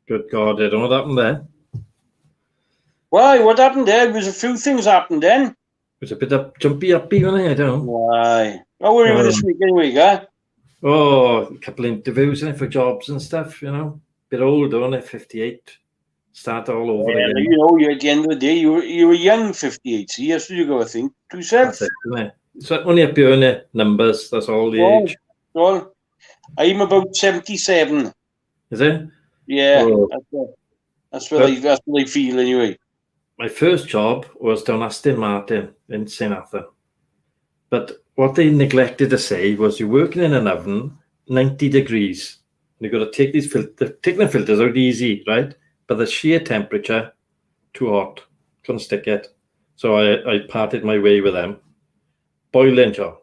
Good God, I don't know what happened there. Why? What happened there? There was a few things happened then. It was a bit of jumpy, wasn't it? I don't know. Why? How were you this week anyway, guy? Oh, a couple of interviews for jobs and stuff, Bit older, wasn't it? 58. Start all over again. You at the end of the day, you were young 58. So yes, you go, I think, to yourself. That's it, isn't it? So only up here in the numbers, that's all the age. Well, I'm about 77. Is it? Yeah, that's what I feel anyway. My first job was down Aston Martin in St Arthur. But what they neglected to say was you're working in an oven, 90 degrees. You've got to take these taking the filters out easy, right? But the sheer temperature, too hot. Couldn't stick it. So I parted my way with them. Boiling job.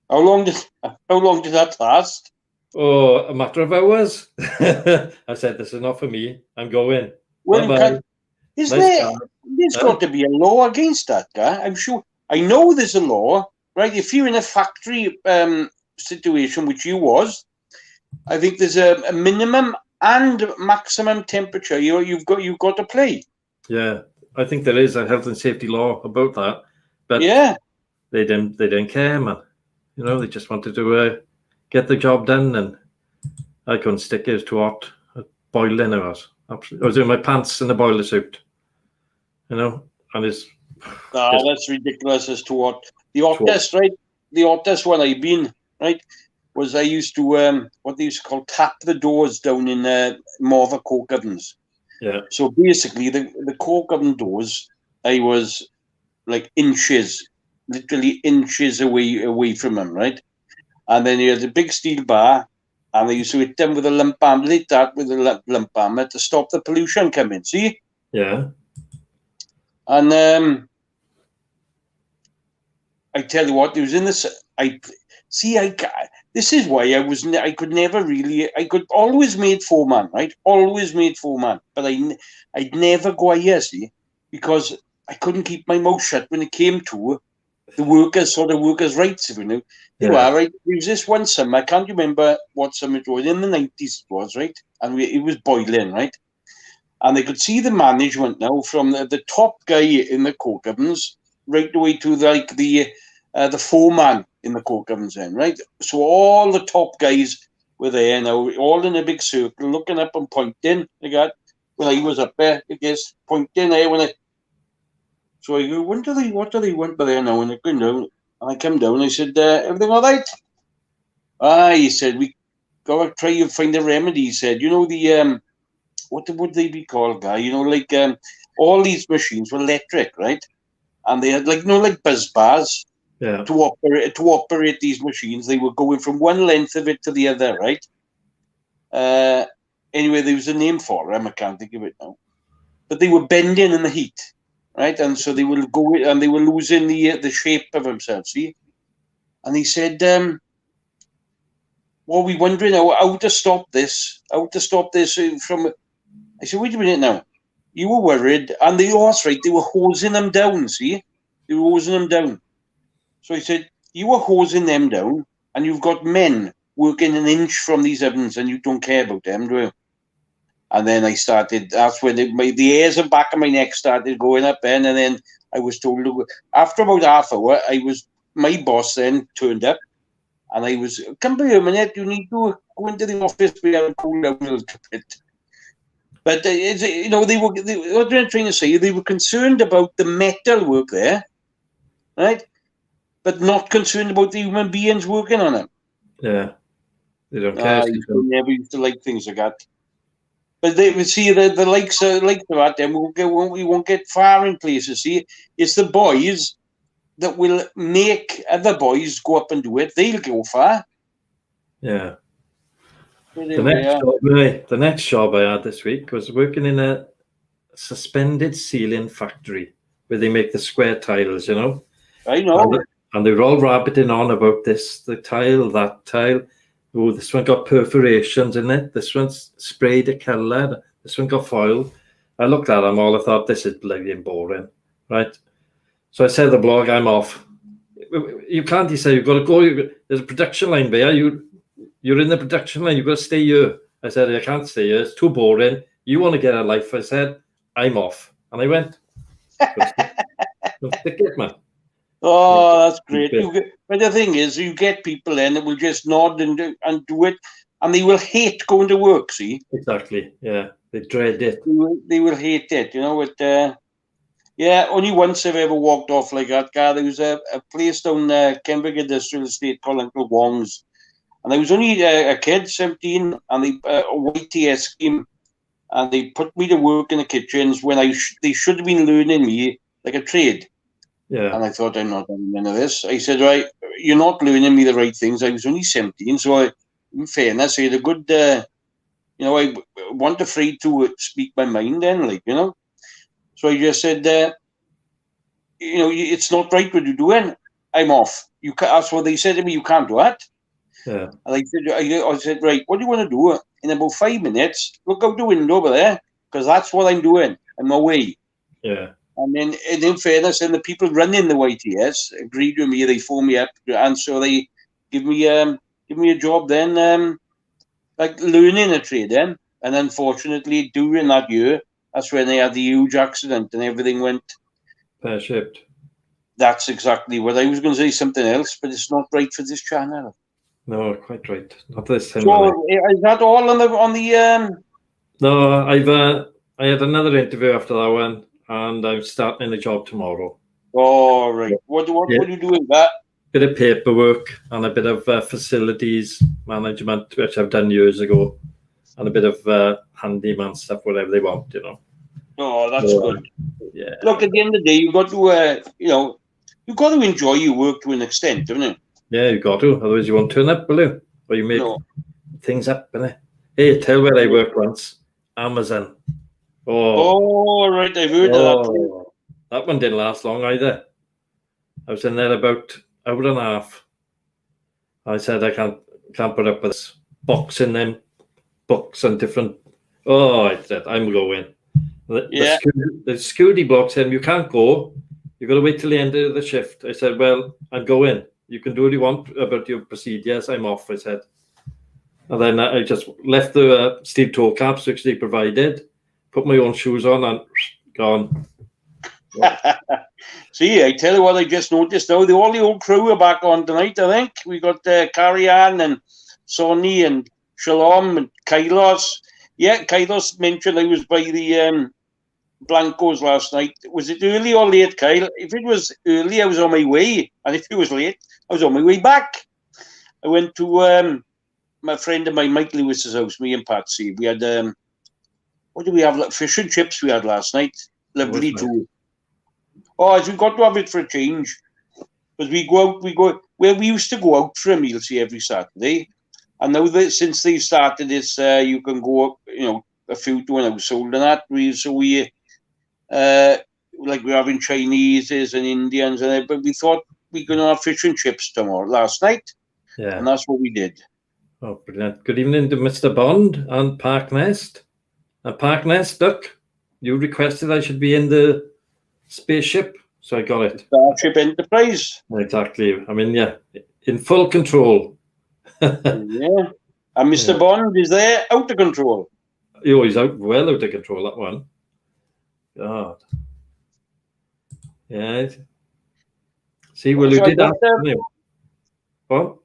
How long did that last? Oh, a matter of hours. I said, this is not for me. I'm going. Well, there's got to be a law against that, guy. I'm sure. I know there's a law, right? If you're in a factory situation, which you was, I think there's a minimum and maximum temperature you've got to play. Yeah, I think there is a health and safety law about that, but they didn't care, man. They just wanted to get the job done, and I couldn't stick it. It was too hot. Boiling it was. Absolutely. I was in my pants in a boiler suit, and it's. That's ridiculous as to what the hottest, right? The hottest one I've been, right, was I used to what they used to call tap the doors down in more the coke ovens. Yeah. So basically, the coke oven doors, I was like literally inches away from them, right? And then you had a big steel bar, and they used to hit them with a lump hammer, lump hammer to stop the pollution coming. See? Yeah. And I tell you what, there was in this. This is why I could never really. I could always made foreman, right? Always made foreman, but I'd never go here, see, because I couldn't keep my mouth shut when it came to the workers' rights. You are right. There was this one summer. I can't remember what summer it was. In the 90s, it was, right, and it was boiling, right. And they could see the management now from the top guy in the coke ovens right the way to the foreman in the coke ovens then, right? So all the top guys were there now, all in a big circle, looking up and pointing. I was up there, I guess, pointing there So I go, what do they want by there now? And I go down, and I come down, I said, everything all right? He said, we got to try and find a remedy. He said, the what would they be called, guy? All these machines were electric, right? And they had like buzz bars to operate these machines. They were going from one length of it to the other, right? Anyway, there was a name for them. I can't think of it now. But they were bending in the heat, right? And so they will go and they were losing the shape of themselves. See? And he said, "Well, we're wondering how to stop this. From." I said, wait a minute now. You were worried, and they were hosing them down, see? They were hosing them down. So I said, you were hosing them down, and you've got men working an inch from these ovens, and you don't care about them, do you? And then I started, that's when the hairs on the back of my neck started going up, and then I was told, after about half hour, my boss then turned up, and I was, come here a minute, you need to go into the office, we have a cool down a little bit. But what they're trying to say, they were concerned about the metal work there, right? But not concerned about the human beings working on it. Yeah, they don't care. They never used to like things like that. But they would see the likes of that. Then we won't get far in places. See, it's the boys that will make other boys go up and do it. They'll go far. Yeah. The next job I had this week was working in a suspended ceiling factory where they make the square tiles, I know. And they were all rabbiting on about this, the tile, that tile. Oh, this one got perforations in it. This one's sprayed a colour. This one got foil. I looked at them all. I thought, this is bloody boring, right? So I said to the blog, I'm off. You can't, he said, you've got to go. There's a production line there. You're in the production line. You've got to stay here. I said, I can't stay here. It's too boring. You want to get a life? I said, I'm off. And I went, "Go stick it, man." Oh, that's great. But the thing is, you get people in that will just nod and do it, and they will hate going to work, see? Exactly, yeah. They dread it. They will hate it, you know. Yeah, only once I've ever walked off like that, guy. There was a place down Kenbridge Industrial Estate called Uncle Wong's, and I was only a kid, 17, and a YTS scheme, and they put me to work in the kitchens when they should have been learning me like a trade. Yeah. And I thought, I'm not doing none of this. I said, right, you're not learning me the right things. I was only 17, so in fairness, I had a good, I wasn't afraid to speak my mind then, like, you know. So I just said, it's not right what you're doing. I'm off. That's what they said to me. You can't do that. Yeah. And I said, right, what do you want to do? In about 5 minutes, look out the window over there, because that's what I'm doing. I'm away. Yeah. And then, in fairness, and the people running the YTS agreed with me. They phoned me up, and so they give me a job then, like learning a trade then. And unfortunately, during that year, that's when they had the huge accident and everything went pear-shaped. That's exactly what I was going to say. Something else, but it's not right for this channel. No, quite right. Not this time. So is that all on the? No, I had another interview after that one, and I'm starting the job tomorrow. Oh, right. What do you do with that? Bit of paperwork and a bit of facilities management, which I've done years ago, and a bit of handyman stuff, whatever they want, you know. Oh, that's good. Yeah. Look, at the end of the day, you've got to, you've got to enjoy your work to an extent, haven't you? Yeah, you got to. Otherwise, you won't turn up, will you? Or you make things up, innit? Hey, tell where I worked once. Amazon. Oh, right. I've heard of that. That one didn't last long either. I was in there about an hour and a half. I said I can't put up with this box in them books and different. Oh, I said I'm going. The security block said you can't go. You've got to wait till the end of the shift. I said, well, I'm going. You can do what you want about your procedures. I'm off. I said, and then I just left the steel toe caps which they provided, put my own shoes on, and gone. See, I tell you what, I just noticed now, all the old crew are back on tonight, I think. We got Carrie Ann and Sonny and Shalom and Kylos. Yeah, Kylos mentioned I was by the Blancos last night. Was it early or late, Kyle? If it was early, I was on my way. And if it was late, I was on my way back. I went to my friend of mine, Mike Lewis's house, me and Patsy. We had, what did we have? Like, fish and chips we had last night. Lovely too. Oh, we got to have it for a change. Because we go, where we used to go out for a meal, see, every Saturday. And now that since they started this, you can go, a few to an household and that. Like we're having Chineses and Indians, but we thought we were going to have fish and chips tomorrow, last night. Yeah. And that's what we did. Oh, brilliant. Good evening to Mr. Bond and Park Nest. Park Nest, look, you requested I should be in the spaceship, so I got it. Starship Enterprise. Exactly. I mean, yeah, in full control. Yeah. And Mr. Bond is there, out of control. Oh, he's well out of control, that one. God. Yeah. See, well, you did that. What?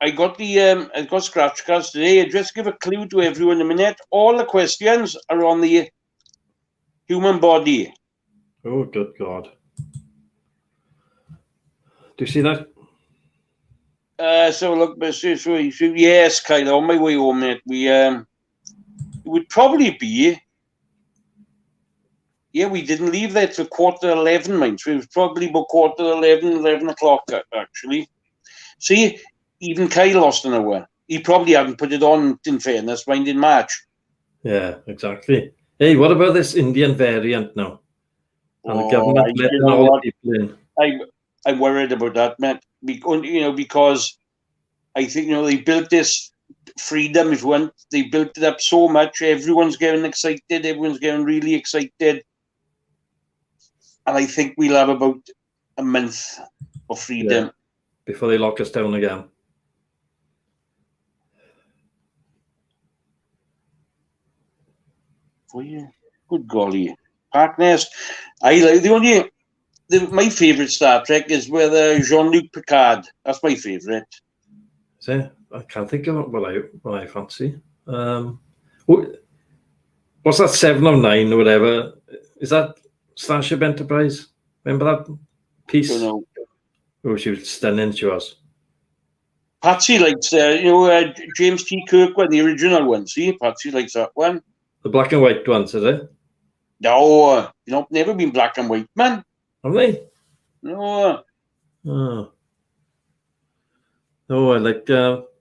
I got scratch cards today. I just give a clue to everyone in a minute. All the questions are on the human body. Oh, good God. Do you see that? So look, yes, Kyle, on my way home, mate, it would probably be, we didn't leave there till 11:15, mind. So it was probably about 11 o'clock, actually. See, even Kyle lost an hour. He probably hadn't put it on, in fairness, mind, in March. Yeah, exactly. Hey, what about this Indian variant now? And the government letting all people in. I'm worried about that, Matt. Because I think, they built this freedom, if you want. They built it up so much. Everyone's getting excited. Everyone's getting really excited. And I think we'll have about a month of freedom. Before they lock us down again. Good golly. Harkness. I like my favourite Star Trek is with Jean-Luc Picard. That's my favourite. See, I can't think of what I fancy. What's that 7 of 9 or whatever? Is that Starship Enterprise? Remember that piece? Don't know. Oh, she was stunning, she was. Patsy likes, James T. Kirk one, the original one. See, Patsy likes that one. The black and white ones, is it? No, never been black and white, man. Have they? No. Oh. No, I like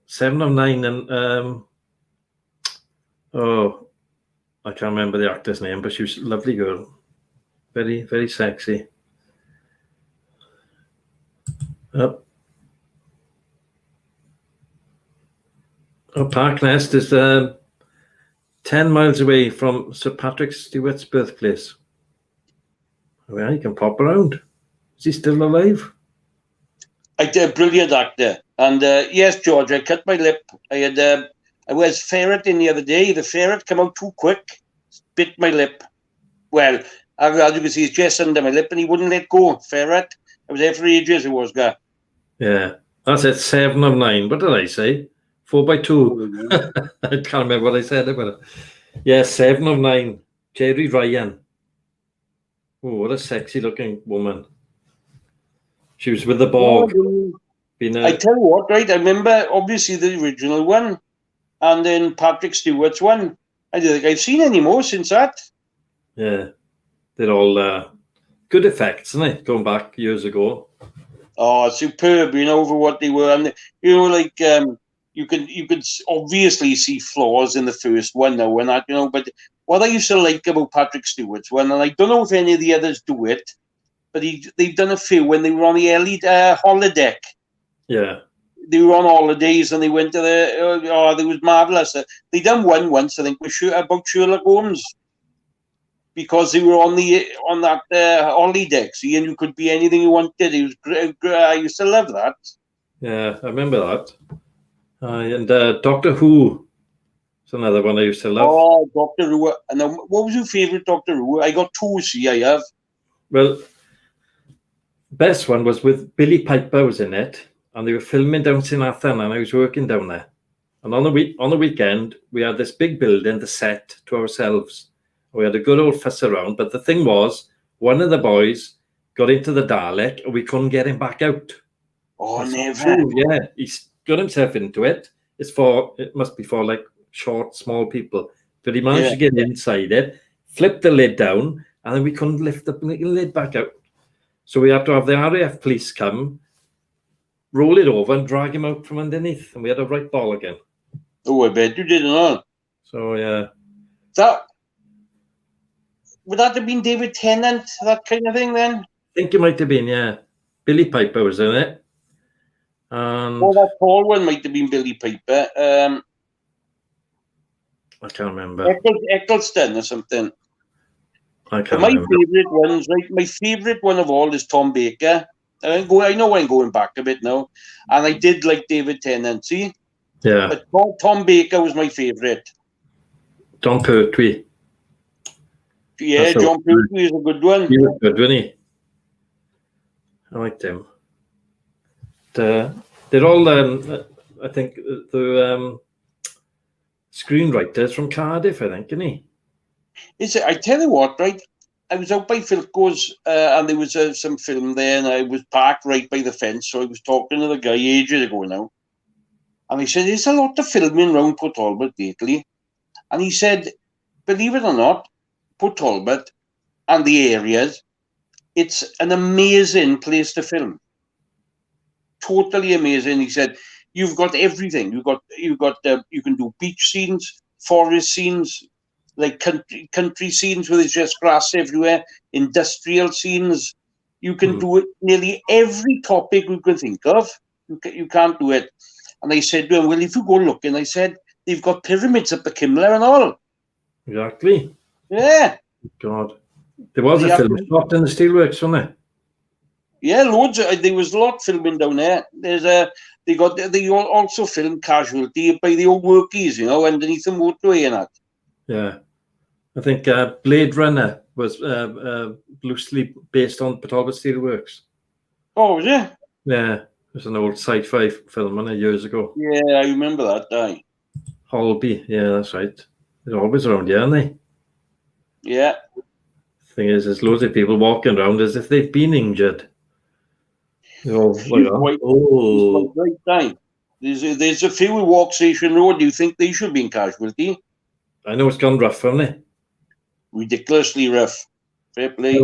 7 of 9 and I can't remember the actor's name, but she was a lovely girl. Very, very sexy. Oh, Park Nest is 10 miles away from Sir Patrick Stewart's birthplace. Well, you can pop around. Is he still alive? A brilliant actor. And yes, George, I cut my lip. I was ferreting the other day. The ferret came out too quick, bit my lip. Well, as you can see, it's just under my lip, and he wouldn't let go. Ferret. I was there for ages. It was guy. Yeah, that's it. 7 of 9. What did I say? 4 by 2. I can't remember what I said about it. Yeah, 7 of 9. Jerry Ryan. Oh, what a sexy looking woman. She was with the Borg. I tell you what, right? I remember obviously the original one, and then Patrick Stewart's one. I don't think I've seen any more since that. Yeah, they're all good effects, isn't it? Going back years ago. Oh, superb! For what they were, and you could obviously see flaws in the first one now, and that But what I used to like about Patrick Stewart's one, and I don't know if any of the others do it, but they've done a few when they were on the holodeck. Yeah. They were on holidays and they went to they was marvellous. They done one once, I think, about Sherlock Holmes, because they were on that holodeck, see, and you could be anything you wanted. It was great. I used to love that. Yeah, I remember that. And Doctor Who is another one I used to love. Oh, Doctor Who. And what was your favourite Doctor Who? I got two, see, I have. Well, best one was with Billy Piper was in it, and they were filming down Sinathan, and I was working down there. And on the weekend, we had this big building, the set, to ourselves. We had a good old fuss around, but the thing was, one of the boys got into the Dalek, and we couldn't get him back out. Oh, never. True, yeah, he's got himself into it. It must be for like short, small people. But he managed to get inside it, flip the lid down, and then we couldn't lift the lid back out. So we had to have the RAF police come, roll it over, and drag him out from underneath. And we had a right ball again. Oh, I bet you did not. So, yeah. Would that have been David Tennant, that kind of thing then? I think it might have been, yeah. Billy Piper was in it. And that tall one might have been Billy Piper. I can't remember. Eccleston or something. I can't my remember. favourite ones, right? My favourite one of all is Tom Baker. I know I'm going back a bit now, and I did like David Tennant, see? Yeah. But Tom Baker was my favourite. John Pertwee. Yeah, John Pertwee is a good one. He was good, wasn't he? I liked him. They're all, I think, the screenwriters from Cardiff, I think, isn't he? I tell you what, right? I was out by Philco's, and there was some film there, and I was parked right by the fence, so I was talking to the guy ages ago now. And he said, there's a lot of filming around Port Talbot lately. And he said, believe it or not, Port Talbot and the areas, it's an amazing place to film. Totally amazing. He said, you've got everything. You can do beach scenes, forest scenes, like country scenes where there's just grass everywhere, industrial scenes. You can do it nearly every topic you can think of. You can't do it. And I said to him, well, if you go looking, I said, they've got pyramids up the Kimler and all. Exactly. Yeah. God. There was a film shot in the steelworks, wasn't there? Yeah, loads. There was a lot filming down there. They also filmed Casualty by the old workies, underneath the motorway and that. Yeah. I think Blade Runner was loosely based on Port Steelworks. Oh, was it? Yeah, it was an old sci-fi film years ago. Yeah, I remember that, aye. Holby, yeah, that's right. They're always around here, aren't they? Yeah. Thing is, there's loads of people walking around as if they've been injured. They're all like, Quite oh, right, aye. There's a few who walk Station Road. You think they should be in casualty? I know it's gone rough, hasn't it? Ridiculously rough. Fair play.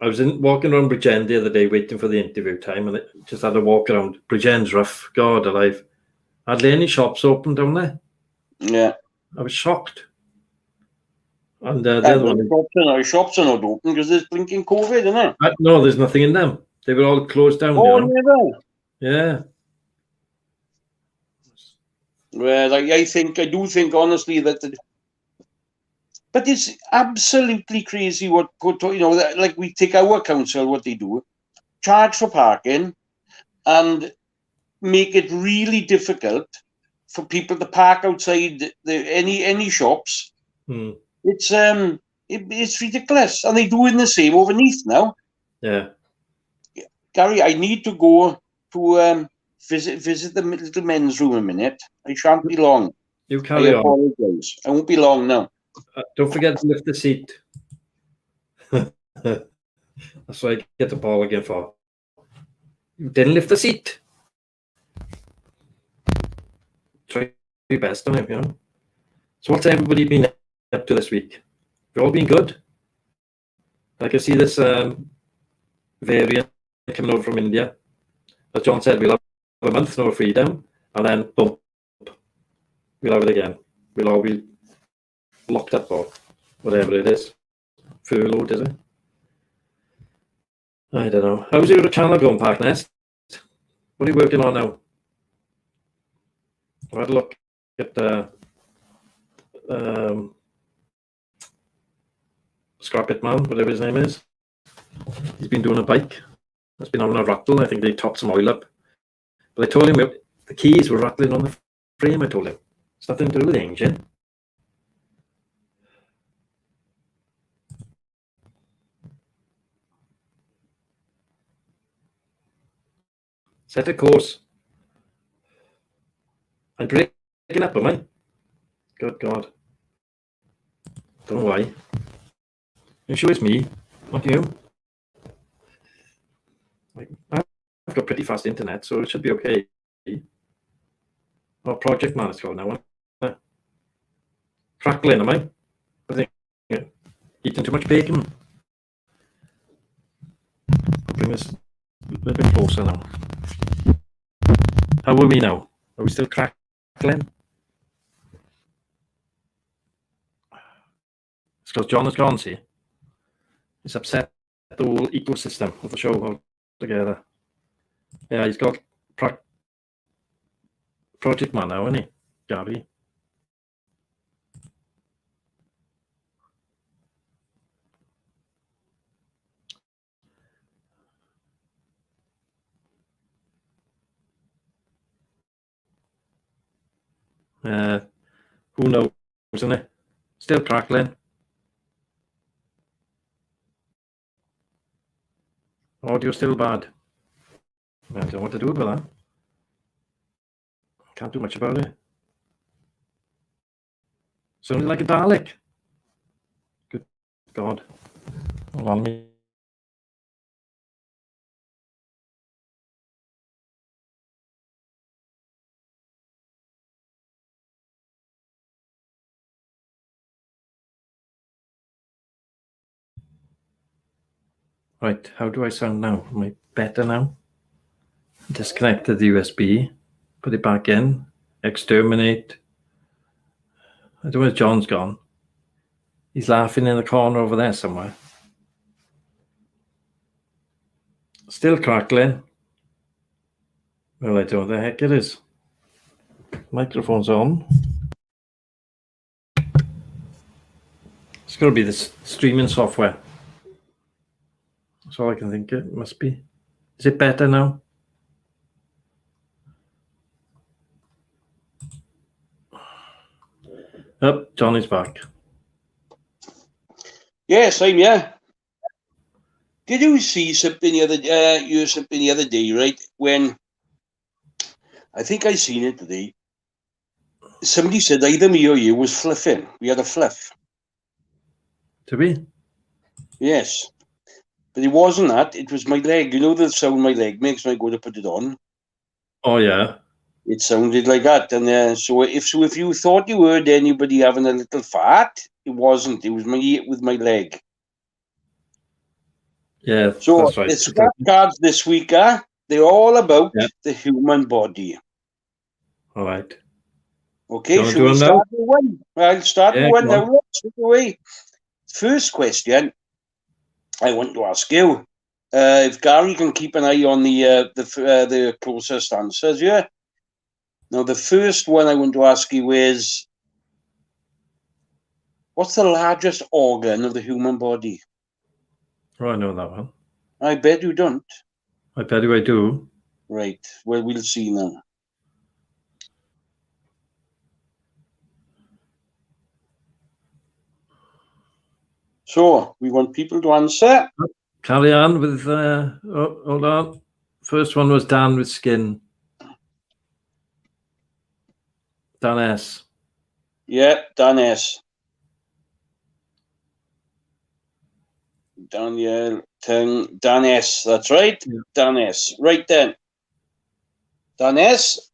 I was walking around Bridgend the other day waiting for the interview time, and I just had to walk around. Bridgend's rough, God alive. Hardly any shops open down there. Yeah. I was shocked. And the other one. Shops are not open because there's blinking COVID, isn't it? No, there's nothing in them. They were all closed down. Oh, you know? never. Yeah. Well, I do think honestly that but it's absolutely crazy what like we take our council, what they do, charge for parking and make it really difficult for people to park outside any shops. It's ridiculous, and they do in the same overneath now. Yeah. Gary, I need to go to visit the little men's room a minute. I shan't be long. You carry on. I apologize. I won't be long now. Don't forget to lift the seat. That's what I get the ball again for. You didn't lift the seat. Try your best on it, you know. So what's everybody been up to this week? We've all been good. I can see this variant coming over from India. As John said, we'll have a month no freedom, and then boom, we'll have it again. We'll all be locked up or whatever it is. Furloughed, is it? I don't know. How's your channel going, Parknest? What are you working on now? I had a look at Scrap It Man, whatever his name is. He's been doing a bike. It's been on a rattle. I think they topped some oil up. But I told him the keys were rattling on the frame. I told him it's nothing to do with the engine. Set a course. I'm breaking up, am I? Good God. Don't know why. You sure it's me? Not you? I've got pretty fast internet, so it should be okay. Oh, Project Man, it's called now. Crackling, am I? I think eating too much bacon. I'll bring this a little bit closer now. How are we now? Are we still crackling? It's because John has gone, see? It's upset the whole ecosystem of the show altogether. Yeah, he's got Project Man now, isn't he, Gary? Who knows, isn't it? Still crackling. Audio still bad. I don't know what to do about that. Can't do much about it. Sounded like a Dalek. Good God. Hold on me. Right, how do I sound now? Am I better now? Disconnected the USB, put it back in, exterminate. I don't know where John's gone. He's laughing in the corner over there somewhere. Still crackling. Well, I don't know what the heck it is. Microphone's on. It's got to be this streaming software. That's all I can think it must be. Is it better now? Oh, Johnny's back. Yes, I'm here. Did you see something the other hear something the other day, right? When I think I seen it today. Somebody said either me or you was fluffing. We had a fluff. To be? Yes. But it wasn't that. It was my leg. You know the sound my leg makes when I go to put it on? Oh, yeah. It sounded like that. And so if you thought you heard anybody having a little fart, it wasn't. It was with my leg. Yeah, So that's right. the scratch cards this week, they're all about Yeah. the human body. All right. Okay, Do you want to should do we them now? start with one? I'll start Yeah, with one go on. now. Let's take away. First question I want to ask you. If Gary can keep an eye on the closest answers, yeah. Now the first one I want to ask you is, what's the largest organ of the human body? Oh, I know that one. I bet you don't. I bet you I do. Right. Well, we'll see now. So we want people to answer. Carry on with, hold on. First one was Dan with skin. Dan S. Yeah, Dan S. Daniel Ting, Dan S. That's right. Yeah. Dan S. Right then. Dan S.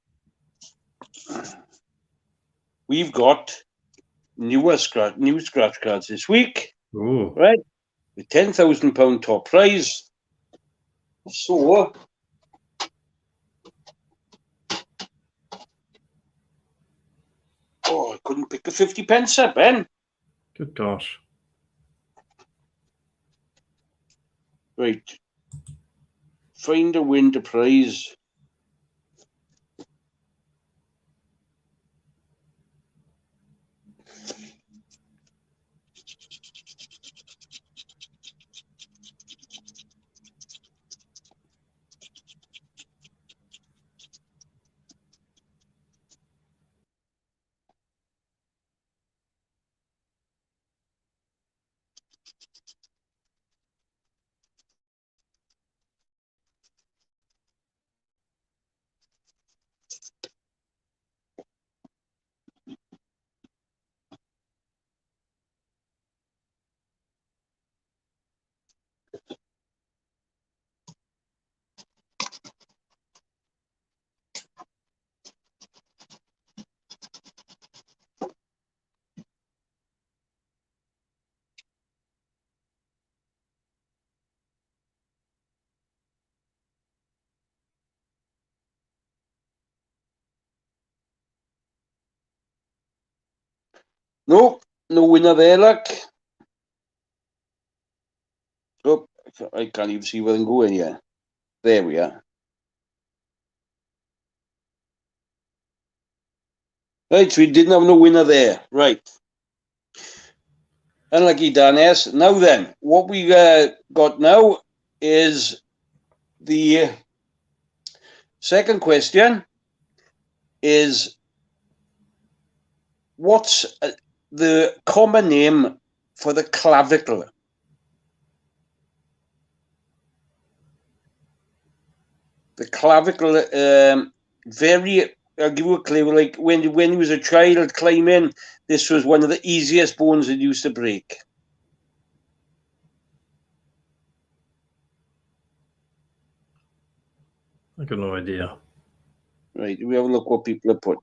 We've got new scratch cards this week. Oh. Right. The £10,000 top prize. So I couldn't pick the 50 pence up, Ben. Good gosh. Right. Find a win the prize. No, no winner there, look. Oh, I can't even see where I'm going here. There we are. Right, so we didn't have no winner there. Right. Unlucky Dan S. Now then, what we got now is the second question is, what's the common name for the clavicle? The clavicle, I'll give you a clue. Like when he was a child climbing, this was one of the easiest bones that used to break. I got no idea. Right, we have a look what people have put.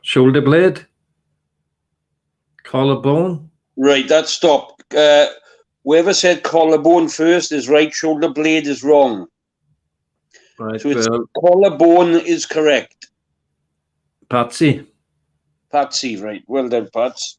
Shoulder blade? Collarbone? Right, that's stop. Whoever said collarbone first is right. Shoulder blade is wrong. Right, So it's well, collarbone is correct. Patsy. Patsy, right. Well done, Pats.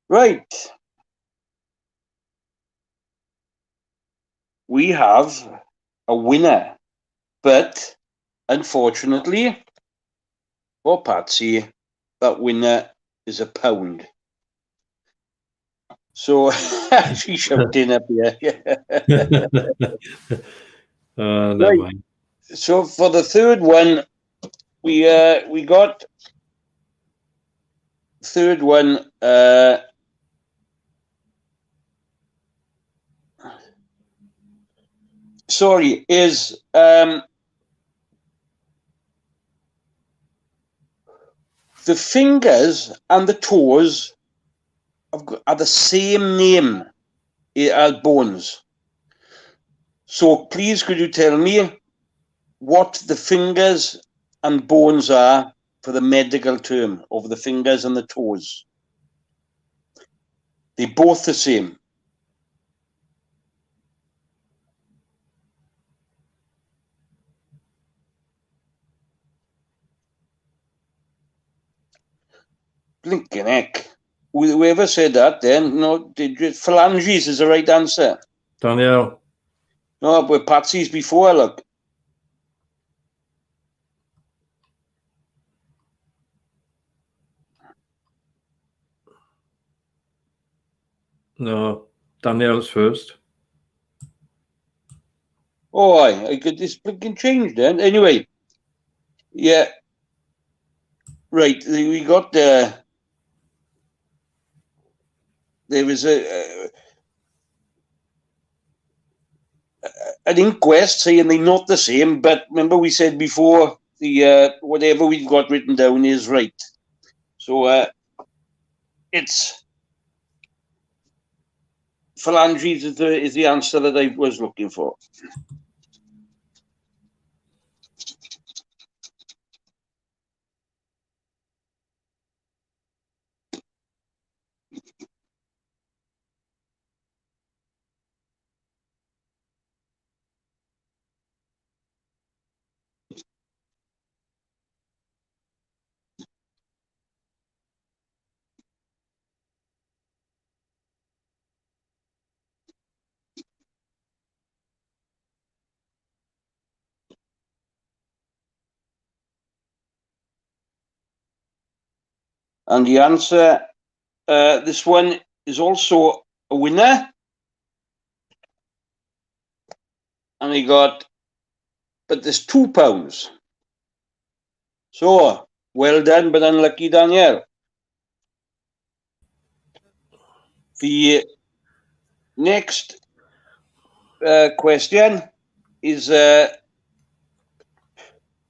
Right. We have a winner, but unfortunately, for Patsy, that winner is £1. So she's shouting up here. Never Right. mind. So for the third one, we got third one. Sorry, is the fingers and the toes are the same name as bones. So please, could you tell me what the fingers and bones are for the medical term of the fingers and the toes? They're both the same. Blinking heck. Whoever said that then, no, phalanges is the right answer. Daniel. No, but Patsy's before, look. No, Daniel's first. Oh, I could this blinking change then. Anyway, yeah. Right, we got there was an inquest saying they're not the same, but remember we said before the whatever we've got written down is right. So it's phalanges is the answer that I was looking for. And the answer, this one is also a winner. And he got, but there's £2. So, well done, but unlucky, Danielle. The next question is,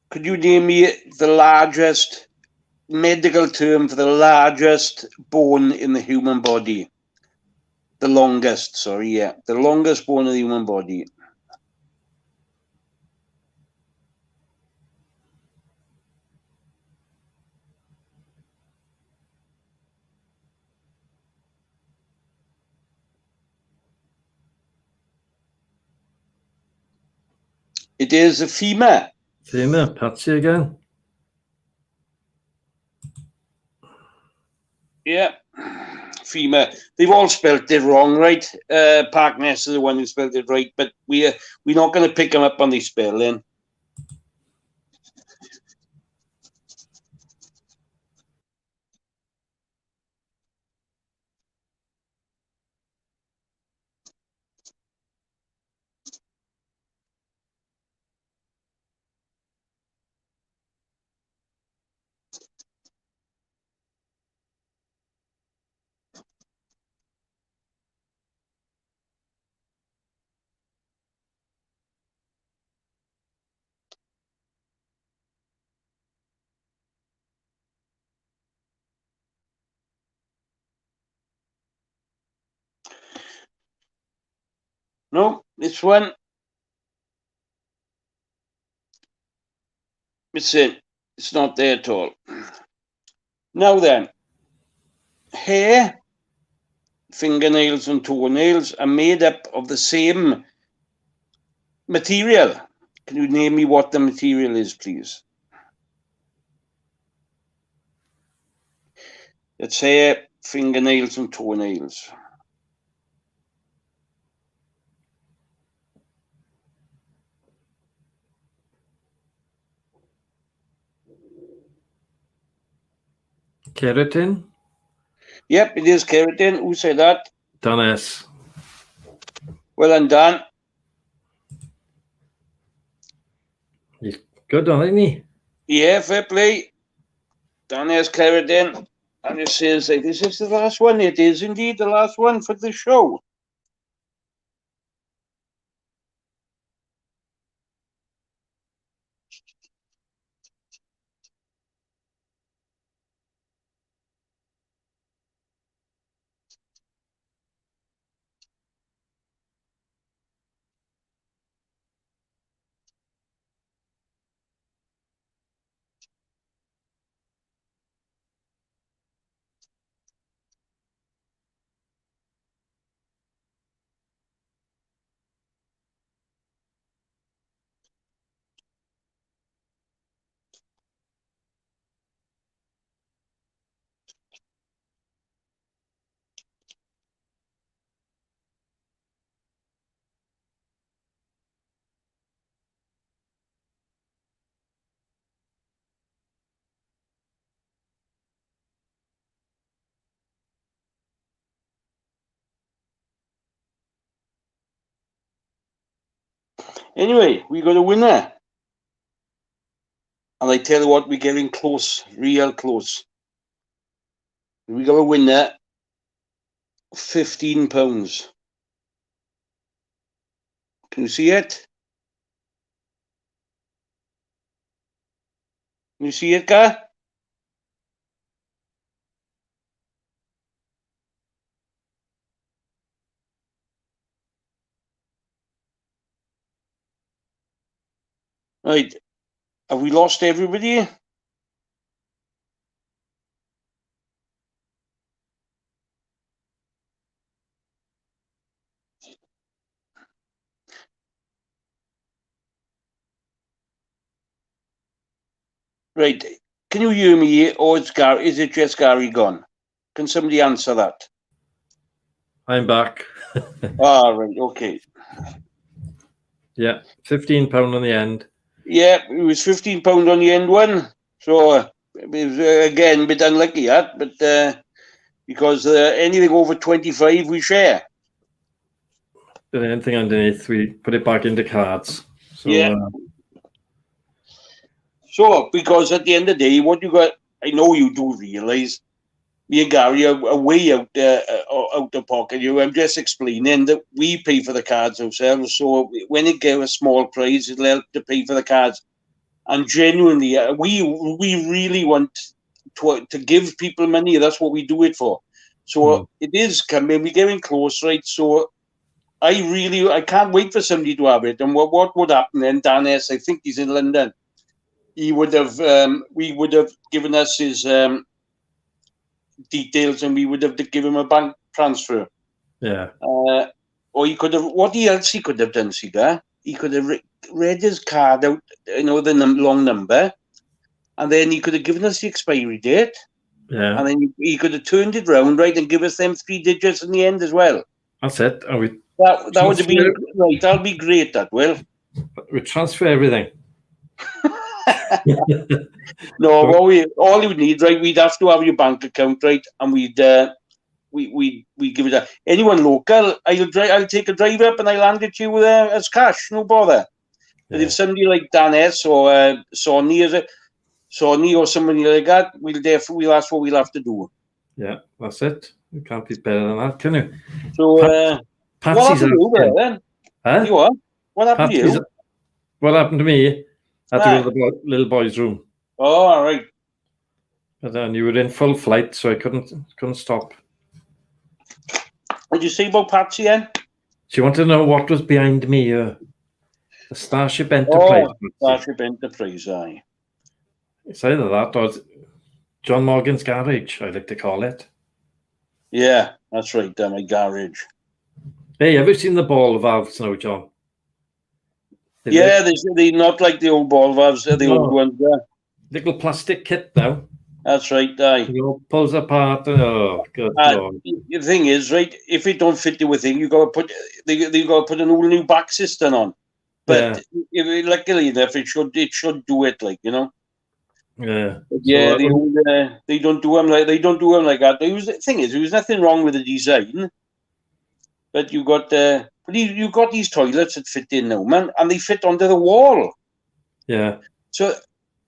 could you name me the largest medical term for the largest bone in the human body? The longest, sorry, yeah. The longest bone in the human body. It is a femur. Femur, Patsy again. Yeah, femur. They've all spelt it wrong, right? Parkness is the one who spelled it right, but we're not going to pick them up on the spelling. No, this one. It's not there at all. Now then, hair, fingernails and toenails are made up of the same material. Can you name me what the material is, please? It's hair, fingernails and toenails. Keratin? Yep, it is keratin. Who said that? Dan S. Well done, Dan. He's good on it, isn't he? Yeah, fair play. Dan has keratin. And it says, like, this is the last one. It is indeed the last one for the show. Anyway, we got a winner. And I tell you what, we're getting close, real close. We got a winner, £15. Can you see it? Can you see it, Gar? Right. Have we lost everybody? Right. Can you hear me, or is it just Gary gone? Can somebody answer that? I'm back. Right, okay. Yeah, £15 on the end. Yeah, it was £15 on the end one. So it was, again, a bit unlucky that, but because anything over 25 we share. But anything underneath, we put it back into cards. So, yeah. So, because at the end of the day, what you got, I know you do realise, me and Gary are way out of pocket. I'm just explaining that we pay for the cards ourselves. So when it gets a small prize, it'll help to pay for the cards. And genuinely, we really want to give people money. That's what we do it for. So it is coming. We're getting close, right? So I can't wait for somebody to have it. And what would happen then? Dan S., I think he's in London. He would have, we would have given us his details, and we would have to give him a bank transfer. Yeah. Or he could have, what else he could have done, Cigar? He could have read his card out, the long number, and then he could have given us the expiry date. Yeah. And then he could have turned it round, right, and give us them 3 digits in the end as well. That's it. And that would have been right. That'll be great. That will. We transfer everything. No, all you need, right? We'd have to have your bank account, right? And we give it a anyone local. I'll take a drive up and I'll hand it to you as cash, no bother. But if somebody like Dan S. or Sonny or somebody like that, we'll ask what we'll have to do. Yeah, that's it. You can't be better than that, can you? So, what happened to you there, then? Huh? You are? What happened to you? What happened to me? I had to go to the little boy's room. Oh, all right. But then you were in full flight, so I couldn't stop. What did you say about Patsy then? She wanted to know what was behind me. The Starship Enterprise. Oh, Starship Enterprise, aye. It's either that or John Morgan's garage, I like to call it. Yeah, that's right, my garage. Hey, have you seen the ball valves now, John? They're not like the old ball valves, the old ones. Little plastic kit now. That's right, aye. It all pulls apart. Oh, good Lord. The thing is, right, if it don't fit the thing, you got to put an all new back system on. But luckily enough, it should do it, like, you know. Yeah. Yeah, So, they don't do them like that. The thing is, there was nothing wrong with the design, but you got you got these toilets that fit in now, man, and they fit onto the wall. yeah. So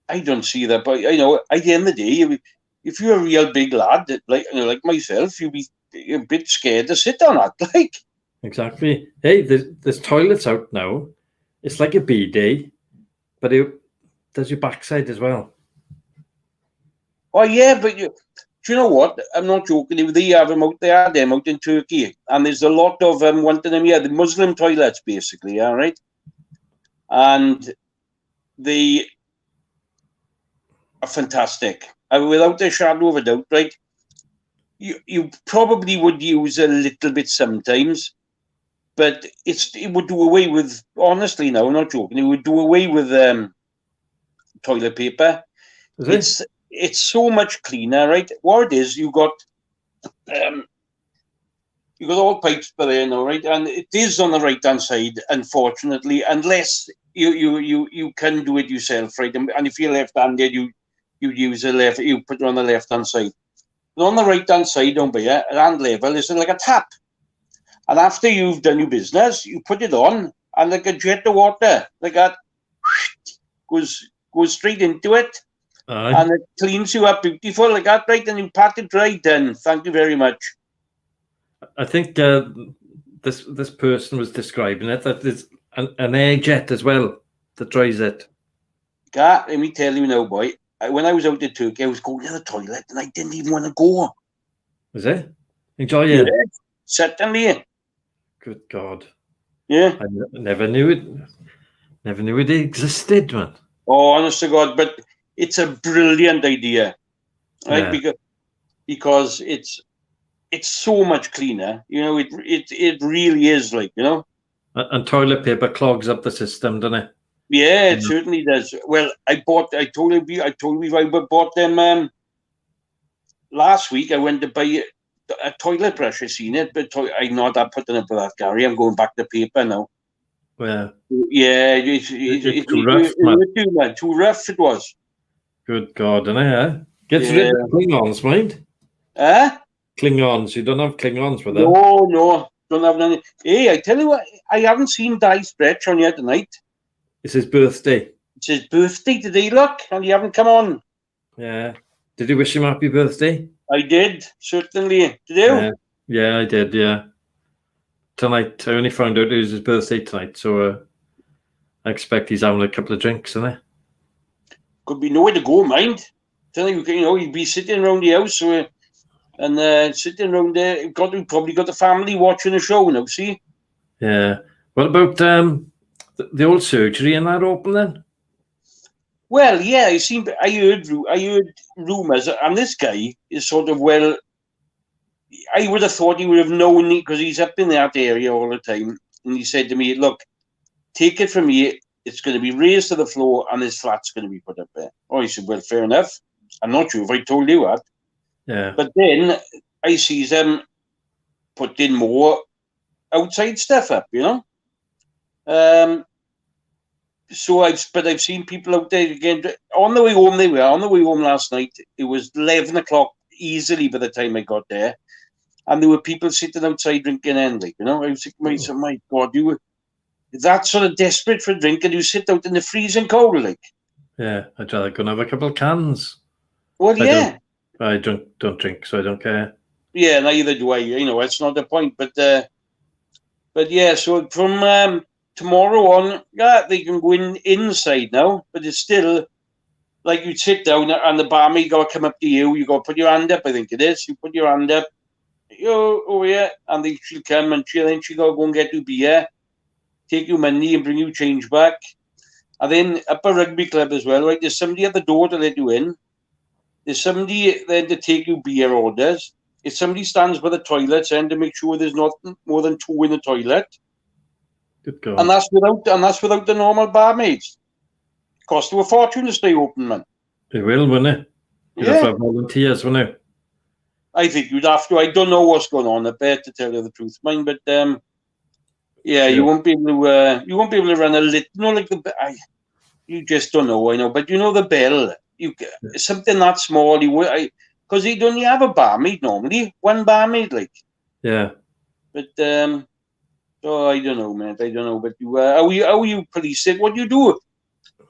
I don't see that, but you know, at the end of the day, if you're a real big lad, like myself, you'd be a bit scared to sit on it, like. Exactly. Hey, there's toilets out now. It's like a bidet, but it does your backside as well. Oh yeah, but do you know what? I'm not joking. They have them out there, them out in Turkey, and there's a lot of one of them. Yeah, the Muslim toilets, basically. All right, and they are fantastic. Without a shadow of a doubt, right? You probably would use a little bit sometimes, but it would do away with. Honestly, no, I'm not joking. It would do away with toilet paper. It's so much cleaner, right? What it is, you got all pipes by there now, right? And it is on the right hand side, unfortunately, unless you can do it yourself, right? And if you're left-handed, you use you put it on the left-hand side. But on the right-hand side, down by here, at hand level, is like a tap. And after you've done your business, you put it on, and like a jet of water, like that, goes straight into it. Aye. And it cleans you up beautiful like that, right? And you pat it dry, done. Thank you very much. I think this person was describing it that there's an air jet as well that dries it. Let me tell you now, boy. When I was out in Turkey, I was going to the toilet and I didn't even want to go. Was it? Enjoy it? Yeah, certainly. Good God. Yeah. I never knew it. Never knew it existed, man. Oh, honest to God, but it's a brilliant idea, right? Yeah. Because it's so much cleaner. You know, it really is, like, you know. And toilet paper clogs up the system, doesn't it? Yeah, it certainly does. Well, I told you I bought them last week. I went to buy a toilet brush. I seen it, but I'm not putting up with that, Gary. I'm going back to paper now. Yeah. Yeah, it's too rough, man. Too rough it was. Good God, innit? Gets rid of Klingons, mind? Klingons. You don't have Klingons with that? No, don't have none. Hey, I tell you what, I haven't seen Di Stretch on yet tonight. It's his birthday. It's his birthday today, look, and you haven't come on. Yeah. Did you wish him happy birthday? I did, certainly. Did you? Yeah, I did, yeah. Tonight, I only found out it was his birthday tonight, so I expect he's having a couple of drinks, isn't it? Could be nowhere to go, mind. Tell you, he'd be sitting around the house and sitting around there. Probably got the family watching the show now, see? Yeah. What about the old surgery and that open then? Well, yeah, I heard rumours, and this guy is sort of, well, I would have thought he would have known because he's up in that area all the time. And he said to me, look, take it from me, it's going to be raised to the floor and this flat's going to be put up there. Oh, he said, well, fair enough. I'm not sure if I told you that. Yeah. But then I see them putting more outside stuff up, you know. But I've seen people out there again. On the way home, they were. On the way home last night, it was 11 o'clock easily by the time I got there. And there were people sitting outside drinking and, like, you know. I was like, my God, you were that sort of desperate for a drink and you sit out in the freezing cold, like. Yeah, I'd rather go and have a couple of cans. Well, yeah. I don't drink, so I don't care. Yeah, neither do I. You know, that's not the point. But yeah, so from tomorrow on, they can go inside now, but it's still like you sit down and the barmaid got to come up to you. You got to put your hand up. I think it is. You put your hand up. Oh yeah, and she'll come and she'll got to go and get you beer, take you money and bring you change back. And then up a rugby club as well, right? There's somebody at the door to let you in. There's somebody there to take you beer orders. If somebody stands by the toilets and to make sure there's not more than two in the toilet. Good God. And that's without the normal barmaids. Cost you a fortune to stay open, man. It will, won't it? You'd have to have volunteers, wouldn't you? I think you'd have to. I don't know what's going on up there, to tell you the truth, mind. But you won't be able to. You won't be able to run a lit. Like you just don't know. I know, but the bell. Something that small. Because he'd only have a barmaid normally, one barmaid, like. Yeah. But so I don't know, man. I don't know. But how you police it? What do you do?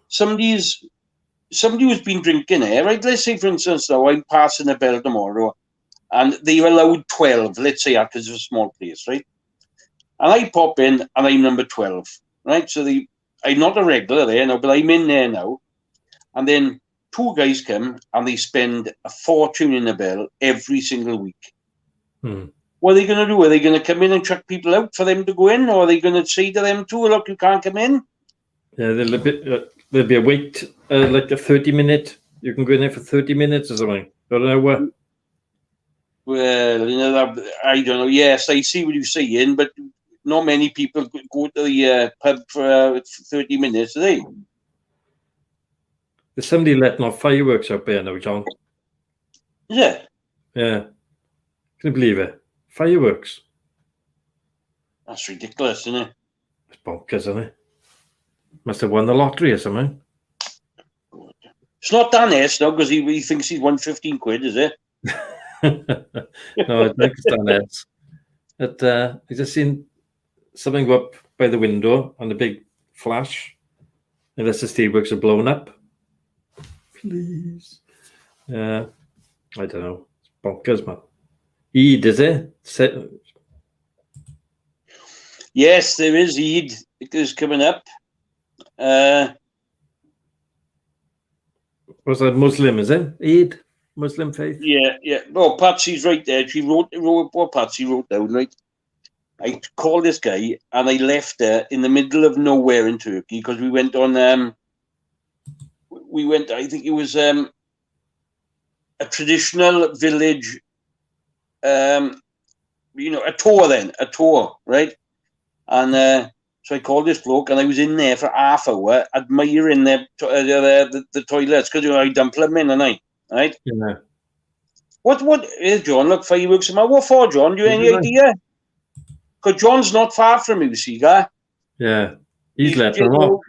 Somebody who's been drinking here, right? Let's say, for instance, now I'm passing a bell tomorrow, and they allowed 12. Let's say that because it's a small place, right? And I pop in, and I'm number 12, right? So I'm not a regular there now, but I'm in there now. And then 2 guys come, and they spend a fortune in the bell every single week. What are they going to do? Are they going to come in and chuck people out for them to go in? Or are they going to say to them too, look, you can't come in? Yeah, there'll be a wait, like a 30-minute. You can go in there for 30 minutes or something. Or an hour. Well, I don't know. Yes, I see what you're saying, but not many people go to the pub for 30 minutes, do they? There's somebody letting off fireworks out there now, John. Is it? Yeah. Can you believe it? Fireworks. That's ridiculous, isn't it? It's bonkers, isn't it? Must have won the lottery or something. It's not Dan S now because he thinks he's won 15 quid, is it? No, I think it's Dan S. I just seen something go up by the window on a big flash. Unless the steelworks are blown up. Please. I don't know. It's bonkers, man. Eid, is it? Yes, there is Eid. It is coming up. Was that Muslim, is it? Eid? Muslim faith? Yeah. Oh, Patsy's right there. She wrote what Patsy wrote down, right? I called this guy and I left her in the middle of nowhere in Turkey because we went on I think it was a traditional village a tour, right? And so I called this bloke and I was in there for half hour admiring the toilets because I done plumbing and right? Yeah. What is John? Look, fireworks. What for, John? Do you have any idea? Because John's not far from you, see, guy. Yeah, he's let them off.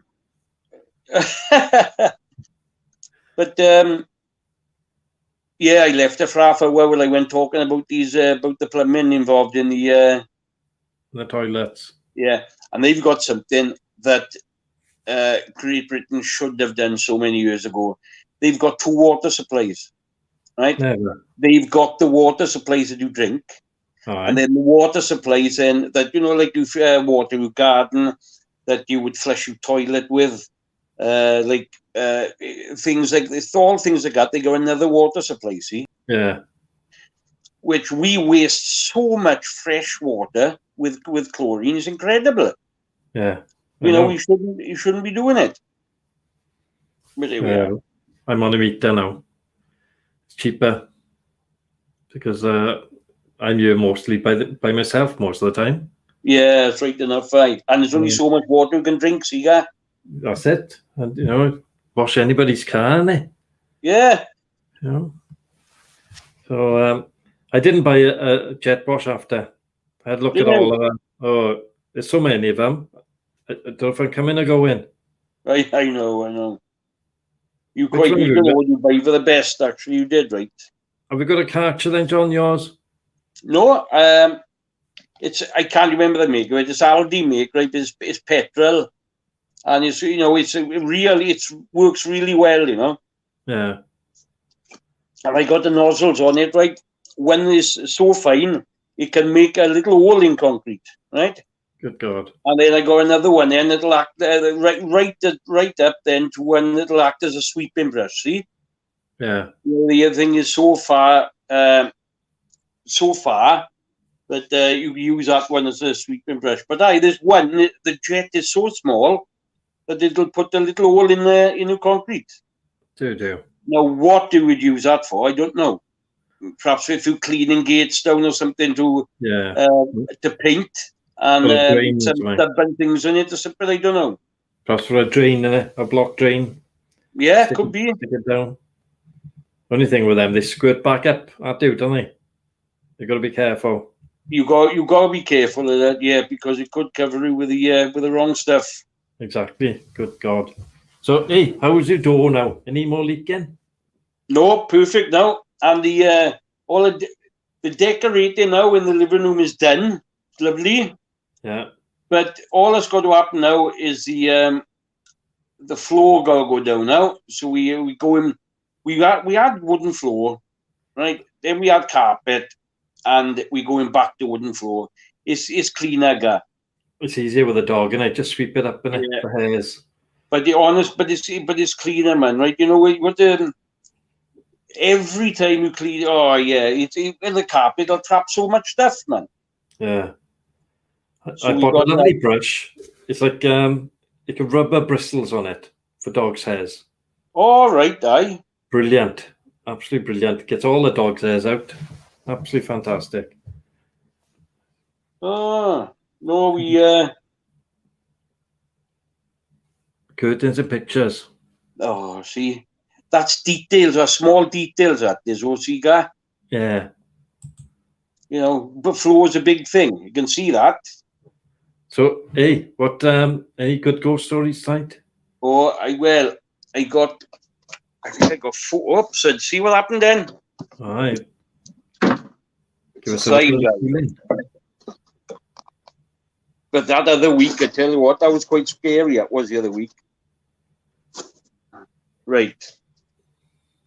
But I left her for half hour while I went talking about about the plumbing involved in the toilets. Yeah, and they've got something that Great Britain should have done so many years ago. They've got 2 water supplies, right? Never. They've got the water supplies that you drink, and then the water supplies then that like you water your garden, that you would flush your toilet with, things like this, all things like that. They got another water supply, see? Yeah. Which we waste so much fresh water with chlorine is incredible. Yeah. You shouldn't be doing it. But I'm on a meter now. It's cheaper because I'm here mostly by myself most of the time. Yeah, that's right enough, right? And there's only so much water you can drink, see ya? That's it. And wash anybody's car, innit? Yeah. So I didn't buy a jet wash after. I had looked at all of them. Oh, there's so many of them. I don't know if I'm coming or going. I know. You quite need to know what you buy for the best, actually. You did, right? Have we got a Karcher then, John, yours? No, I can't remember the make of it. It's Aldi make, right? It's petrol. And it works really well, Yeah. And I got the nozzles on it, right? When it's so fine, it can make a little hole in concrete, right? Good God. And then I got another one, and it'll act right up then to when it'll act as a sweeping brush, see? Yeah. The other thing is so far that you use that one as a sweeping brush. But there's one, the jet is so small that it'll put a little hole in the concrete. Do. Now, what do we use that for? I don't know. Perhaps if you're cleaning gates down or something to paint and some stubborn things in it or something, I don't know. Perhaps for a drain, a block drain. Yeah, could be. Stick it down. Only thing with them, they squirt back up, don't they? You got to be careful. You got to be careful of that, yeah, because it could cover you with the wrong stuff. Exactly. Good God. So, hey, how's your door now? Any more leaking? No, perfect now. And the decorating now in the living room is done. It's lovely. Yeah. But all that's got to happen now is the floor got to go down now. So we go in. We had wooden floor, right? Then we had carpet, and we going back to wooden floor. It's cleaner, guy. It's easier with a dog, and I just sweep it up in it Yeah. for hairs. But it's cleaner, man, right? You know what every time you clean, oh yeah, in the carpet it'll trap so much stuff, man. Yeah. So I we bought got a lovely brush. It's like you can rubber bristles on it for dogs' hairs. All right, aye. Brilliant. Absolutely brilliant. Gets all the dog's hairs out. Absolutely fantastic. Oh no, we Curtains and pictures. oh see, that's details, or small details that is guy. Yeah. You know, the floor is a big thing. You can see that. So, hey, what any good ghost stories tonight? Oh, I think I got 4 up. So see what happened then. All right. Give us a Sign, little feeling. But that other week, I tell you what, that was quite scary. That was the other week. Right.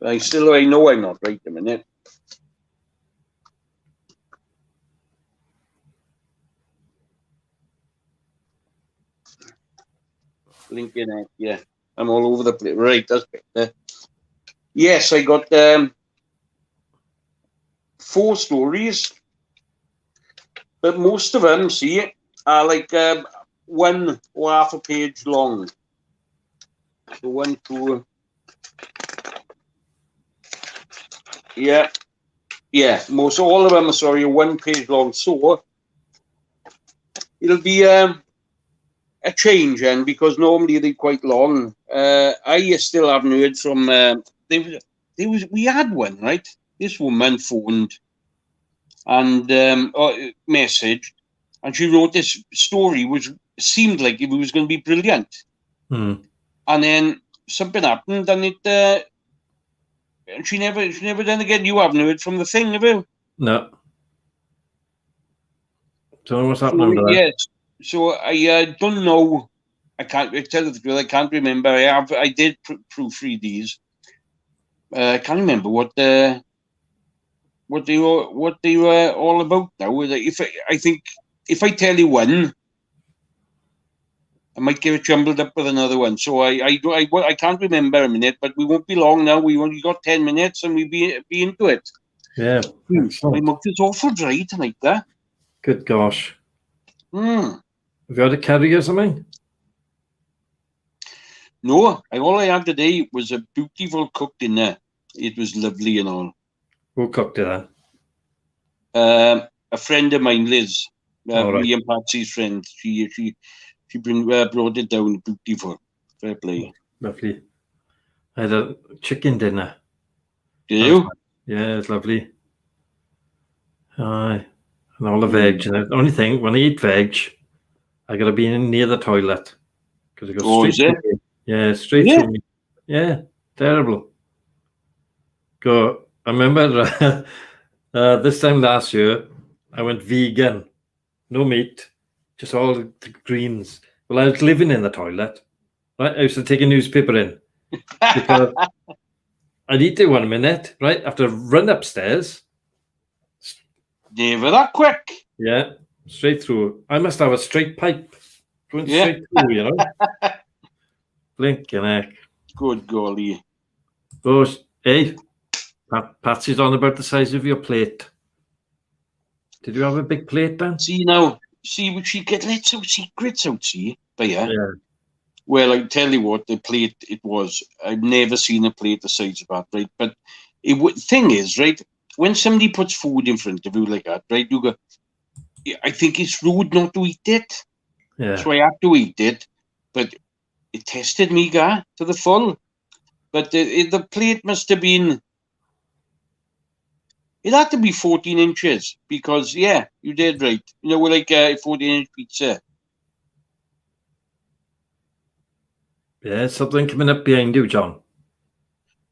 I know I'm not right a minute. Blinking out, yeah. I'm all over the place. Right, that's better. Yes, I got 4 stories. But most of them, see, are like 1 or half a page long. So 1, 2. Yeah. Most all of them are 1 page long. So it'll be a change, and because normally they're quite long. I still haven't heard from. We had one, right? This woman phoned and messaged, and she wrote this story, which seemed like it was going to be brilliant. Hmm. And then something happened, and it. And she never done again. You haven't heard from the thing, have you? No. So what's happening to that? Yes. So I don't know. I can't tell you the truth. I can't remember. I did proofread these. I can't remember what they were all about now. I think if I tell you one, I might get it jumbled up with another one. So I can't remember a minute, but we won't be long now. We only got 10 minutes, and we'll be into it. Yeah. My mouth is awful dry tonight, there. Good gosh. Hmm. Have you had a curry or something? No, all I had today was a beautiful cooked dinner. It was lovely and all. Who cooked it then? A friend of mine, Liz, All right. me and Patsy's friend. She brought it down beautiful. Fair play. Lovely. I had a chicken dinner. Did you? Yeah, it's lovely. Aye. And all the veg. And the only thing, when I eat veg, I got to be in near the toilet. Because it goes straight through me. Yeah, straight through me. Yeah, terrible. I remember this time last year, I went vegan. No meat, just all the greens. Well, I was living in the toilet. Right? I used to take a newspaper in. Because I'd eat it 1 minute, right? I have to run upstairs. Never that quick. Yeah, straight through. I must have a straight pipe. Going straight through, you know? Blinking heck. Good golly. Oh, hey, Patsy's on about the size of your plate. Did you have a big plate then? See now, would she get lets out secrets out, see? But yeah. Well, I tell you what, the plate it was. I've never seen a plate the size of that, right? But thing is, right, when somebody puts food in front of you like that, right, you go, I think it's rude not to eat it. Yeah. So I had to eat it, but it tested me, to the full. But the plate must have been It had to be 14 inches because, yeah, you did right. You know, we're like a 14-inch pizza. Yeah, something coming up behind you, John.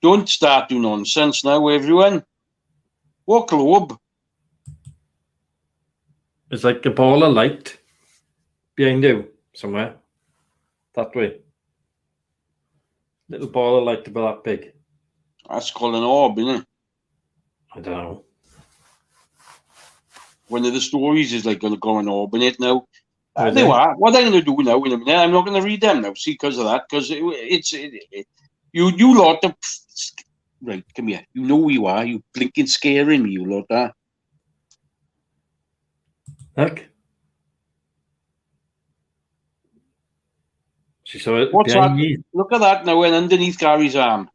Don't start doing nonsense now, everyone. What globe? It's like a ball of light behind you somewhere. That way. Little ball of light about that big. That's called an orb, isn't it? I don't know. One of the stories is like going to go an orb in it now. Was They it? are. What I'm going to do now in a minute, I'm not going to read them now, see, because of that, because you lot of... Right, come here. You know who you are. You blinking scaring me, you lot are. Look. She saw it What's behind that? me. Look at that now, and underneath Gary's arm.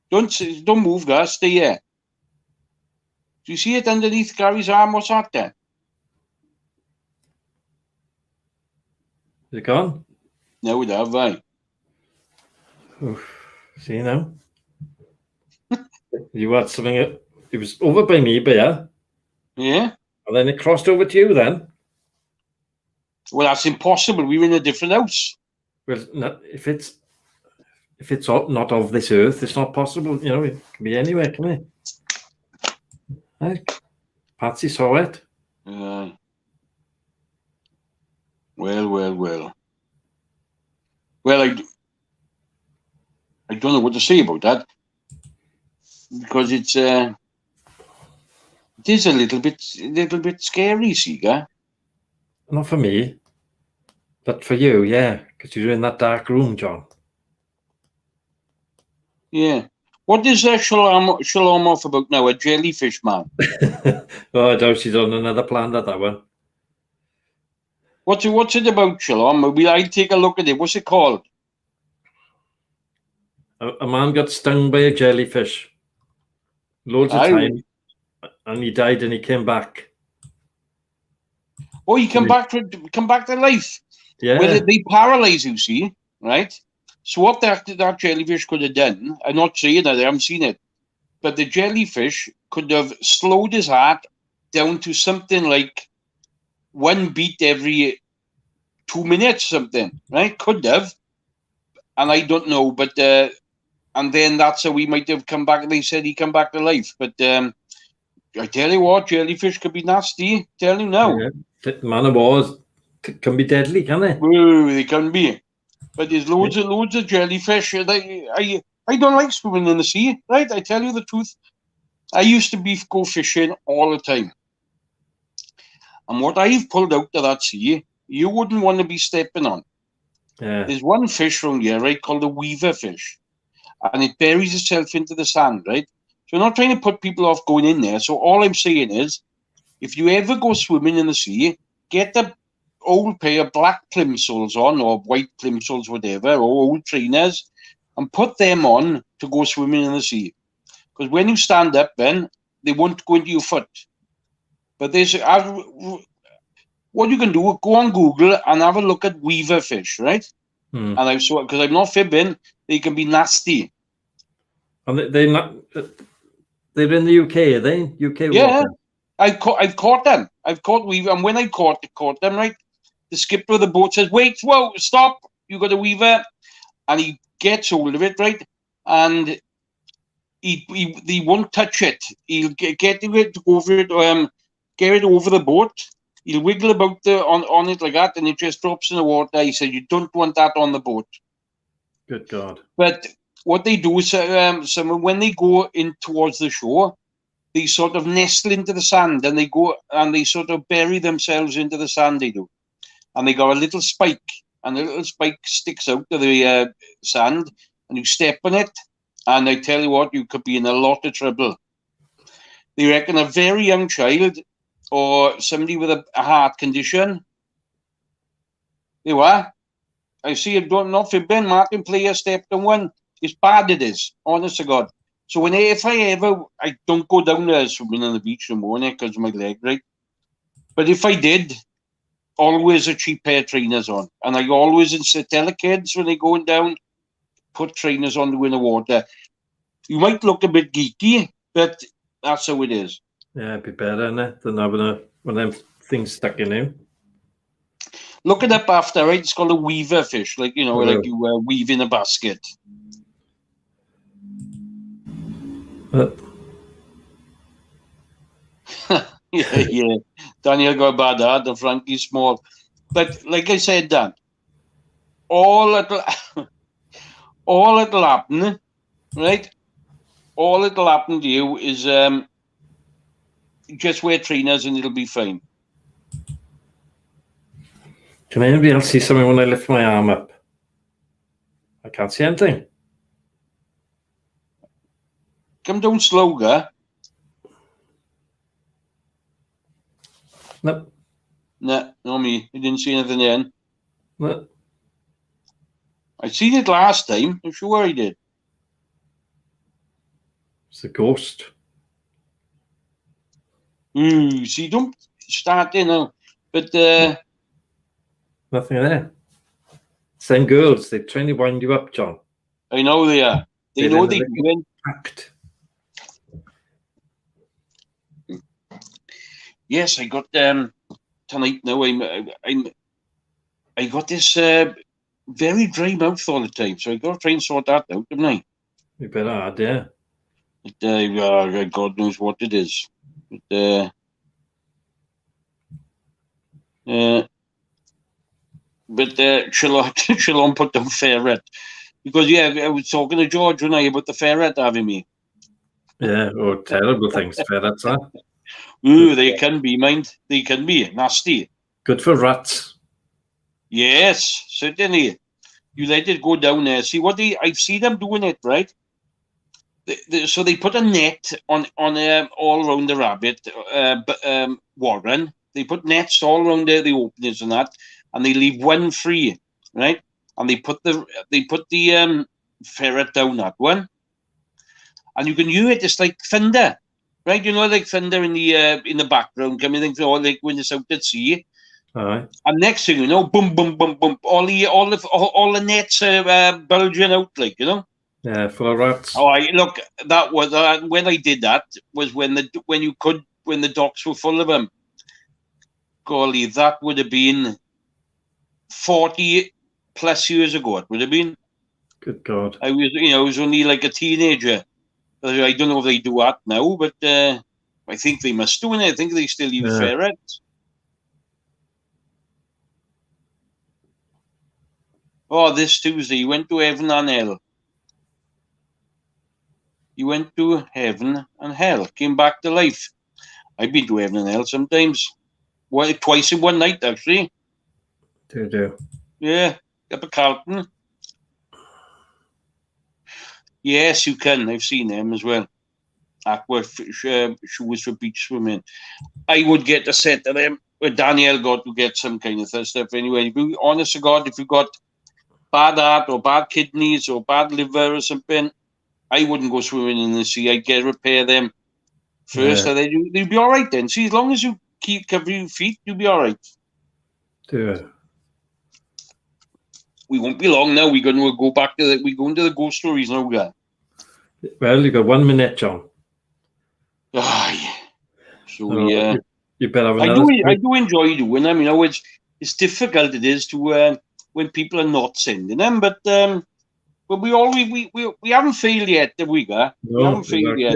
Don't move, guys. Stay here. Do you see it underneath Gary's arm? What's that then? Is it gone? No, it have I. Oof. See now? You had something. It was over by me, but yeah. Yeah? And then it crossed over to you then. Well, that's impossible. We were in a different house. Well, if it's not of this earth, it's not possible. You know, it can be anywhere, can it? Like, Patsy saw it. Well. Well, I don't know what to say about that because it is a little bit scary, Seega. Not for me, but for you, yeah, because you're in that dark room, John. Yeah. What is Shalom off about now? A jellyfish man? Oh, I doubt she's on another planet, that one. What's it about, Shalom? I'll take a look at it. What's it called? A man got stung by a jellyfish loads of time, and he died, and he came back. Oh, he come back to life. Yeah. Well, they paralyze you, see, right? So what that jellyfish could have done, I'm not saying that I haven't seen it, but the jellyfish could have slowed his heart down to something like 1 beat every 2 minutes, something, right? Could have, and I don't know, but and then that's how he might have come back. They said he come back to life, but I tell you what, jellyfish could be nasty. Tell you now, man of wars can be deadly, can they? Ooh, they can be, but there's loads of jellyfish. I don't like swimming in the sea, right? I tell you the truth. I used to go fishing all the time. And what I've pulled out of that sea, you wouldn't want to be stepping on. Yeah. There's one fish around here, right, called the weaver fish. And it buries itself into the sand, right? So I'm not trying to put people off going in there. So all I'm saying is, if you ever go swimming in the sea, get the old pair of black plimsolls on, or white plimsolls, whatever, or old trainers, and put them on to go swimming in the sea. Because when you stand up, then they won't go into your foot. But what you can do, go on Google and have a look at weaver fish, right? And I saw it because I'm not fibbing. They can be nasty. And they're in the UK, are they? UK yeah, water. I've caught them. I've caught weaver, and when I caught them, right, the skipper of the boat says, "Wait, whoa, stop! You got a weaver," and he gets hold of it, right, and he won't touch it. He'll get it over it, get it over the boat. He'll wiggle about on it like that, and it just drops in the water. He said, "You don't want that on the boat." Good God! But what they do is, when they go in towards the shore, they sort of nestle into the sand, and they go and they sort of bury themselves into the sand. They do, and they got a little spike, and the little spike sticks out of the sand, and you step on it, and I tell you what, you could be in a lot of trouble. They reckon a very young child or somebody with a heart condition. They were. I see it not for Ben Martin player stepped on one. It's bad it is, honest to God. So if I don't go down there swimming on the beach in the morning because of my leg, right? But if I did, always a cheap pair of trainers on. And I always tell the kids when they're going down, put trainers on to win the water. You might look a bit geeky, but that's how it is. Yeah, it'd be better, innit, than having one of them things stuck in you. Look it up after, right? It's called a weaver fish, like, you know, I like will. you weave in a basket. But Yeah. Daniel got a bad heart and Frankie's small. But like I said, Dan, all it'll happen, right? All it'll happen to you is just wear trainers and it'll be fine. can anybody else see something when I lift my arm up? I can't see anything. Come down slower. No. Nah, no me. I didn't see anything then. No. I seen it last time. I'm sure I did. It's a ghost. See, don't start in now. But Nothing there. Same girls, they're trying to wind you up, John. I know they are. They know they do. Packed. Yes, I got tonight. Now I got this very dry mouth all the time, so I got to try and sort that out, don't I? You better add, yeah. But, God knows what it is. But Shalom put down ferret because I was talking to George when I about the ferret having me. Yeah, or terrible things, ferrets, huh? Ooh, they can be, mind. They can be nasty. Good for rats. Yes, certainly. You let it go down there. See what I've seen them doing it, right? So they put a net on all around the rabbit warren. They put nets all around the openings and that, and they leave one free, right? And they put the ferret down that one, and you can hear it. It's like thunder, right? You know, like thunder in the background coming in, like when it's out at sea. Aye. And next thing you know, boom, boom, boom, boom, all the nets are bulging out, like, you know. Yeah, full of rats. Oh, look, that was when I did that was when the docks were full of them. Golly, that would have been 40 plus years ago. It would have been. Good God. I was only like a teenager. I don't know if they do that now, but I think they must do it. I think they still use ferrets. Oh, this Tuesday, you went to heaven and hell. You went to heaven and hell, came back to life. I've been to heaven and hell sometimes. Well, twice in one night, actually. Do. Yeah, up at Carlton. Yes, you can. I've seen them as well. Aqua shoes for beach swimming. I would get a set of them. Well, Danielle got to get some kind of stuff anyway. To be honest to God, if you got bad heart or bad kidneys or bad liver or something, I wouldn't go swimming in the sea. I'd repair them first, and they'd be all right then. See, as long as you keep covering your feet, you'll be all right. Do. We won't be long now. We're going to go back to we're going to the ghost stories now, guy. Well, you got 1 minute, John. Aye. So you better have another. I do enjoy doing them. You know, it's difficult. It is to when people are not sending them, but we haven't failed yet, have we, guy? No, we haven't failed yet.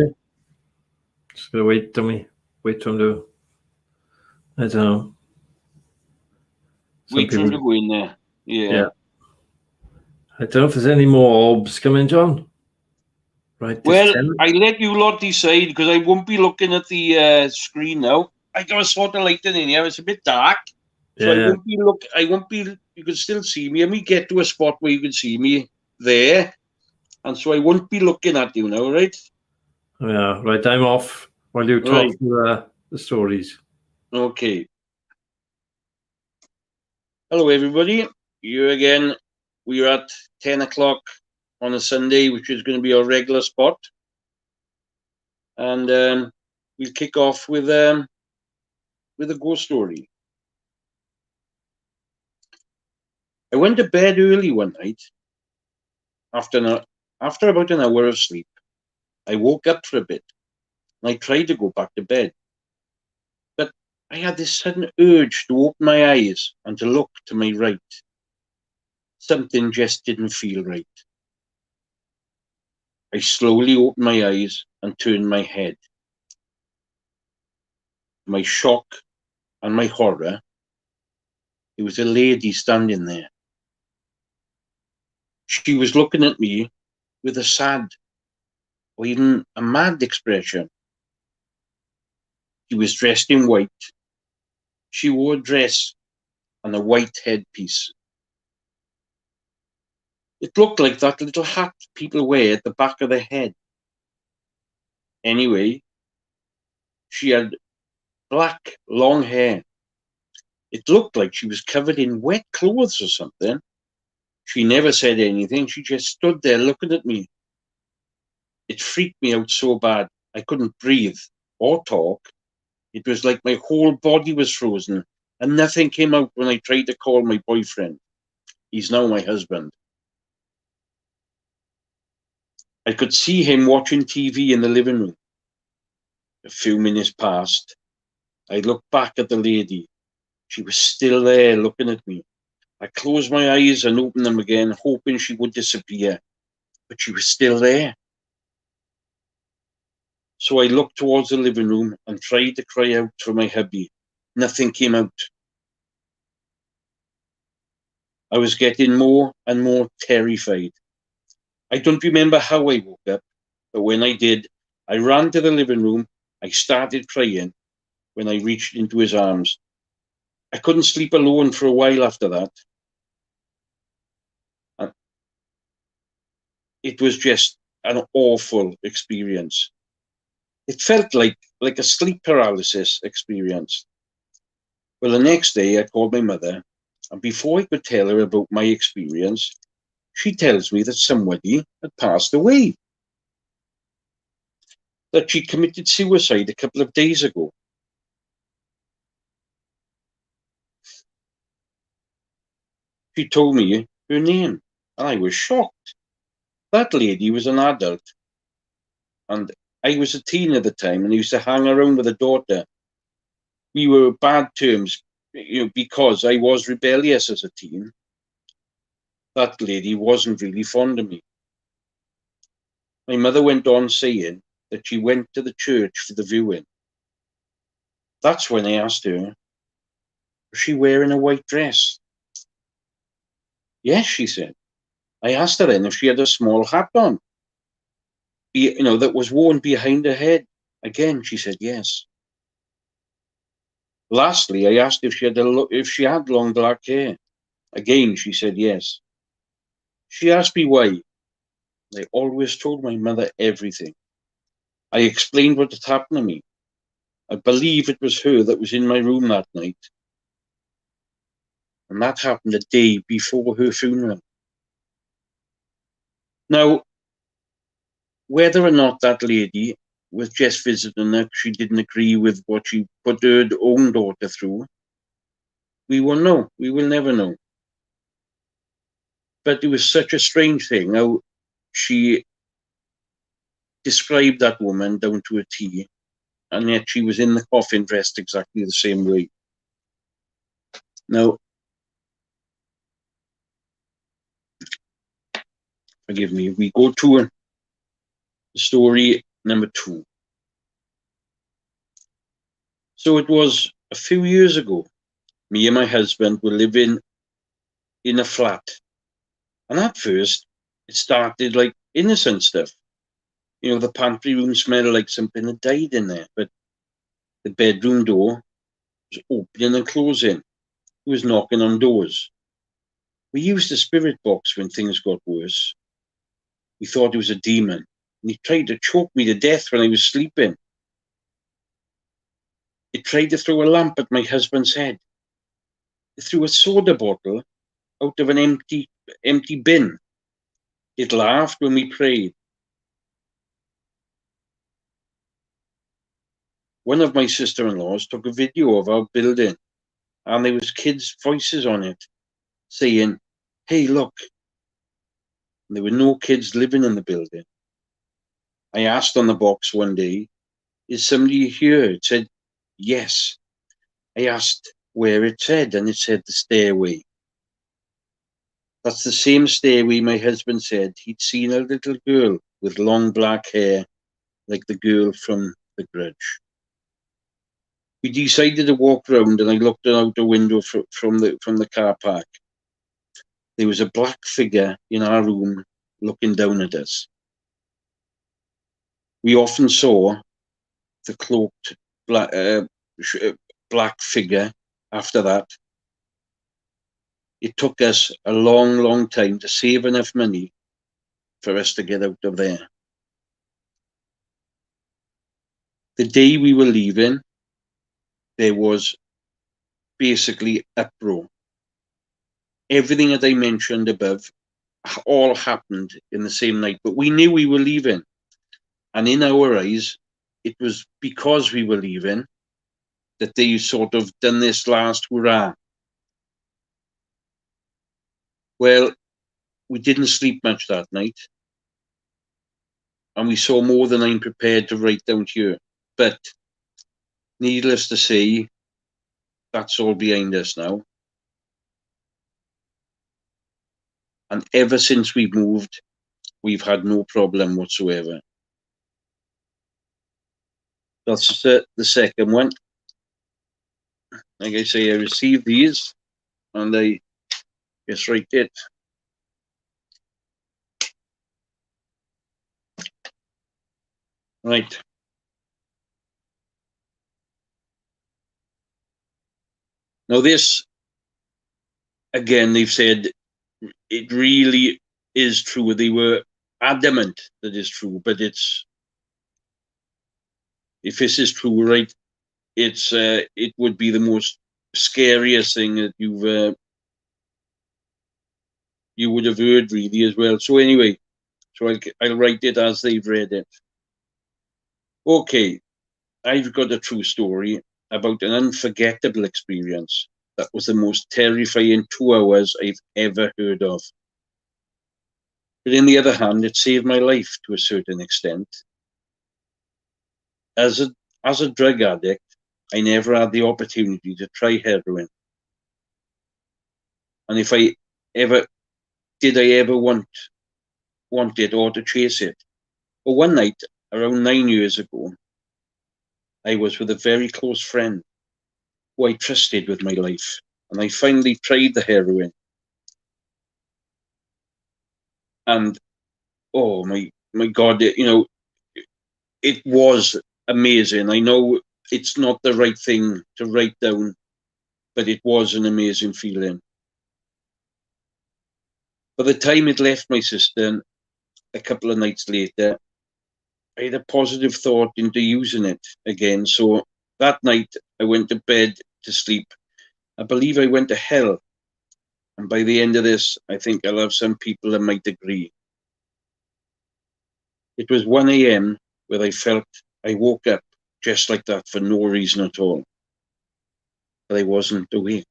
Just gotta wait, don't we? Wait for him to. I don't know. Wait for him to go in there. Yeah. I don't know if there's any more orbs coming, John. Right. Well, I let you lot decide because I won't be looking at the screen now. I got a sort of light in here. It's a bit dark, so I won't be. You can still see me. Let me get to a spot where you can see me there, and so I won't be looking at you now, right? Yeah. Right. I'm off while you talk through the stories. Okay. Hello, everybody. Here again. We're at 10 o'clock on a Sunday, which is going to be our regular spot. And we'll kick off with a ghost story. I went to bed early one night. After about an hour of sleep, I woke up for a bit, and I tried to go back to bed. I had this sudden urge to open my eyes and to look to my right. Something just didn't feel right. I slowly opened my eyes and turned my head. My shock and my horror, there was a lady standing there. She was looking at me with a sad or even a mad expression. She was dressed in white. She wore a dress and a white headpiece. It looked like that little hat people wear at the back of their head. Anyway, she had black, long hair. It looked like she was covered in wet clothes or something. She never said anything. She just stood there looking at me. It freaked me out so bad. I couldn't breathe or talk. It was like my whole body was frozen and nothing came out when I tried to call my boyfriend. He's now my husband. I could see him watching TV in the living room. A few minutes passed. I looked back at the lady. She was still there looking at me. I closed my eyes and opened them again, hoping she would disappear. But she was still there. So I looked towards the living room and tried to cry out for my hubby. Nothing came out. I was getting more and more terrified. I don't remember how I woke up, but when I did, I ran to the living room. I started crying when I reached into his arms. I couldn't sleep alone for a while after that. And it was just an awful experience. It felt like a sleep paralysis experience. Well, the next day I called my mother, and before I could tell her about my experience, she tells me that somebody had passed away, that she committed suicide a couple of days ago. She told me her name, and I was shocked. That lady was an adult, and I was a teen at the time, and I used to hang around with her daughter. We were bad terms, because I was rebellious as a teen. That lady wasn't really fond of me. My mother went on saying that she went to the church for the viewing. That's when I asked her, was she wearing a white dress? Yes, she said. I asked her then if she had a small hat on, that was worn behind her head. Again, she said yes. Lastly, I asked if she had long black hair. Again, she said yes. She asked me why. I always told my mother everything. I explained what had happened to me. I believe it was her that was in my room that night. And that happened a day before her funeral. Now, whether or not that lady was just visiting her, she didn't agree with what she put her own daughter through, we will know. We will never know. But it was such a strange thing how she described that woman down to a T, and yet she was in the coffin dressed exactly the same way. Now, forgive me, we go to story number 2. So it was a few years ago. Me and my husband were living in a flat. And at first, it started like innocent stuff. The pantry room smelled like something had died in there, but the bedroom door was opening and closing. He was knocking on doors. We used the spirit box when things got worse. We thought it was a demon, and he tried to choke me to death when I was sleeping. It tried to throw a lamp at my husband's head. It threw a soda bottle out of an empty bin. It laughed when we prayed. One of my sister-in-laws took a video of our building, and there was kids' voices on it saying, "Hey, look." And there were no kids living in the building. I asked on the box one day, "Is somebody here?" It said, "Yes." I asked where it said, and it said the stairway. That's the same stairway my husband said he'd seen a little girl with long black hair, like the girl from The Grudge. We decided to walk round, and I looked out the window from the car park. There was a black figure in our room looking down at us. We often saw the cloaked black figure after that. It took us a long, long time to save enough money for us to get out of there. The day we were leaving, there was basically uproar. Everything that I mentioned above all happened in the same night, but we knew we were leaving. And in our eyes, it was because we were leaving that they sort of done this last hurrah. Well, we didn't sleep much that night, and we saw more than I'm prepared to write down here. But needless to say, that's all behind us now. And ever since we've moved, we've had no problem whatsoever. That's the second one. Like I say, I received these, and I just write it. Right. Now this, again, they've said it really is true. They were adamant that it's true, but if this is true, right, it would be the most scariest thing that you would have heard, really, as well. So anyway, I'll write it as they've read it. Okay, I've got a true story about an unforgettable experience that was the most terrifying 2 hours I've ever heard of. But on the other hand, it saved my life to a certain extent. As a drug addict, I never had the opportunity to try heroin. And if I ever want it or to chase it? Well, one night, around 9 years ago, I was with a very close friend who I trusted with my life, and I finally tried the heroin. And oh my God, it was amazing. I know it's not the right thing to write down, but it was an amazing feeling. By the time it left my system, a couple of nights later, I had a positive thought into using it again. So that night I went to bed to sleep. I believe I went to hell. And by the end of this, I think I'll have some people that might agree. It was 1 a.m. where I woke up just like that for no reason at all. But I wasn't awake.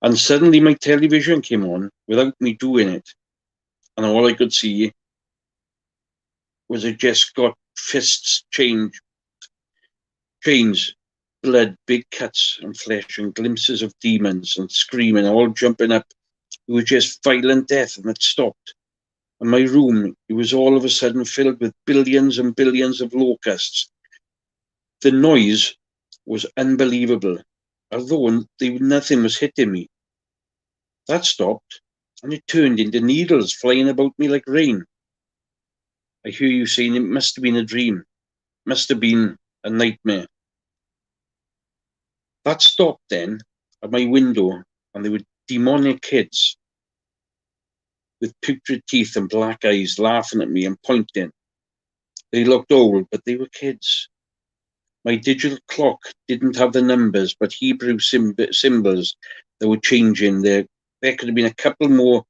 And suddenly my television came on without me doing it. And all I could see was I just got fists chains, blood, big cuts and flesh, and glimpses of demons and screaming, all jumping up. It was just violent death, and it stopped. And my room, it was all of a sudden filled with billions and billions of locusts. The noise was unbelievable, although nothing was hitting me. That stopped, and it turned into needles flying about me like rain. I hear you saying it must have been a dream, must have been a nightmare. That stopped then at my window, and there were demonic kids with putrid teeth and black eyes laughing at me and pointing. They looked old, but they were kids. My digital clock didn't have the numbers, but Hebrew symbols that were changing. There could have been a couple more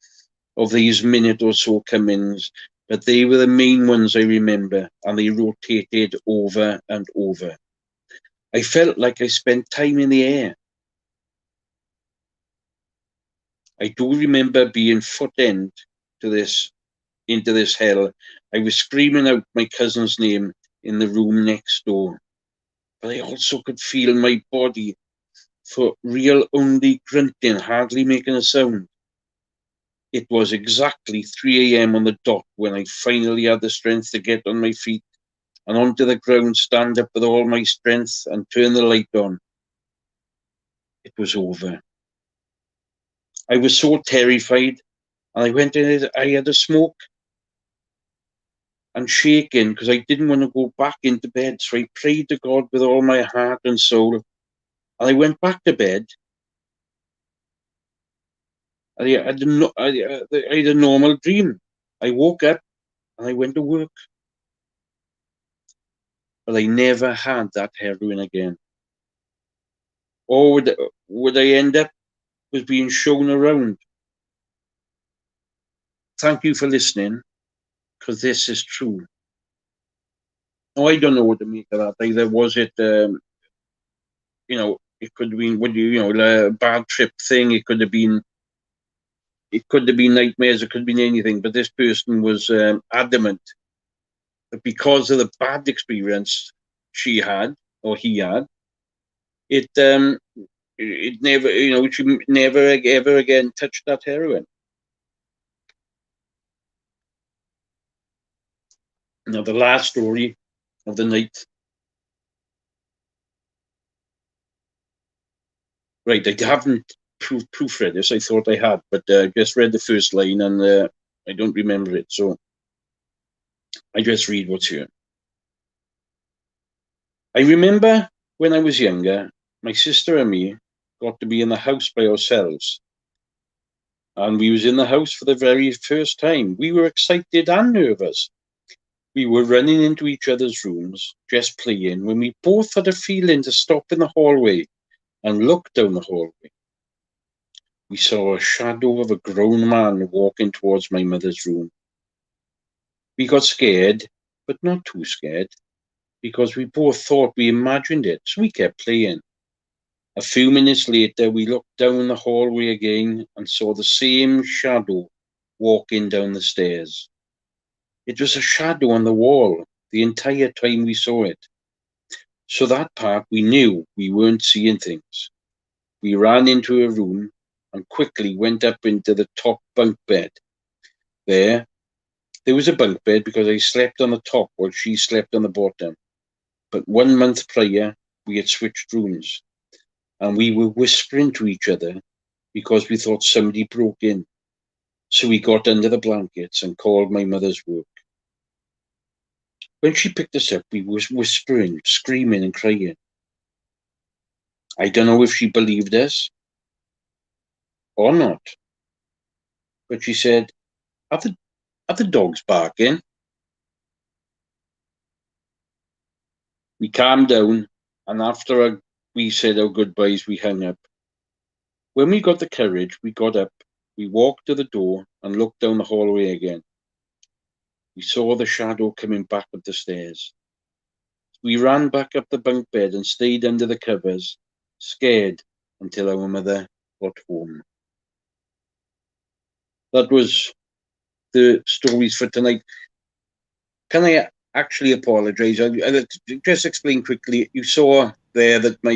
of these minute or so come-ins, but they were the main ones I remember, and they rotated over and over. I felt like I spent time in the air. I do remember being foot end into this hell. I was screaming out my cousin's name in the room next door. but I also could feel my body for real only grunting, hardly making a sound. It was exactly 3 a.m. on the dot when I finally had the strength to get on my feet and onto the ground, stand up with all my strength and turn the light on. It was over. I was so terrified, and I went in, I had a smoke and shaking because I didn't want to go back into bed. So I prayed to God with all my heart and soul. And I went back to bed. I had a normal dream. I woke up and I went to work. But I never had that heroin again. Or would I end up with being shown around? Thank you for listening, because this is true. No, I don't know what to make of that either. Was it, it could have been, a bad trip thing. It could have been nightmares. It could have been anything. But this person was adamant that because of the bad experience she had or he had, it never, she never ever again touched that heroin. Now, the last story of the night. Right, I haven't proofread this. I thought I had, but just read the first line and I don't remember it. So I just read what's here. I remember when I was younger, my sister and me got to be in the house by ourselves. And we was in the house for the very first time. We were excited and nervous. We were running into each other's rooms, just playing, when we both had a feeling to stop in the hallway and look down the hallway. We saw a shadow of a grown man walking towards my mother's room. We got scared, but not too scared, because we both thought we imagined it, so we kept playing. A few minutes later, we looked down the hallway again and saw the same shadow walking down the stairs. It was a shadow on the wall the entire time we saw it. So that part we knew we weren't seeing things. We ran into a room and quickly went up into the top bunk bed. There was a bunk bed because I slept on the top while she slept on the bottom. But 1 month prior, we had switched rooms, and we were whispering to each other because we thought somebody broke in. So we got under the blankets and called my mother's work. When she picked us up, we were whispering, screaming and crying. I don't know if she believed us or not, but she said, are the dogs barking? We calmed down, and after we said our goodbyes, we hung up. When we got the courage, we got up, we walked to the door and looked down the hallway again. We saw the shadow coming back up the stairs. We ran back up the bunk bed and stayed under the covers, scared until our mother got home. That was the stories for tonight. Can I actually apologise? I just explain quickly. You saw there that my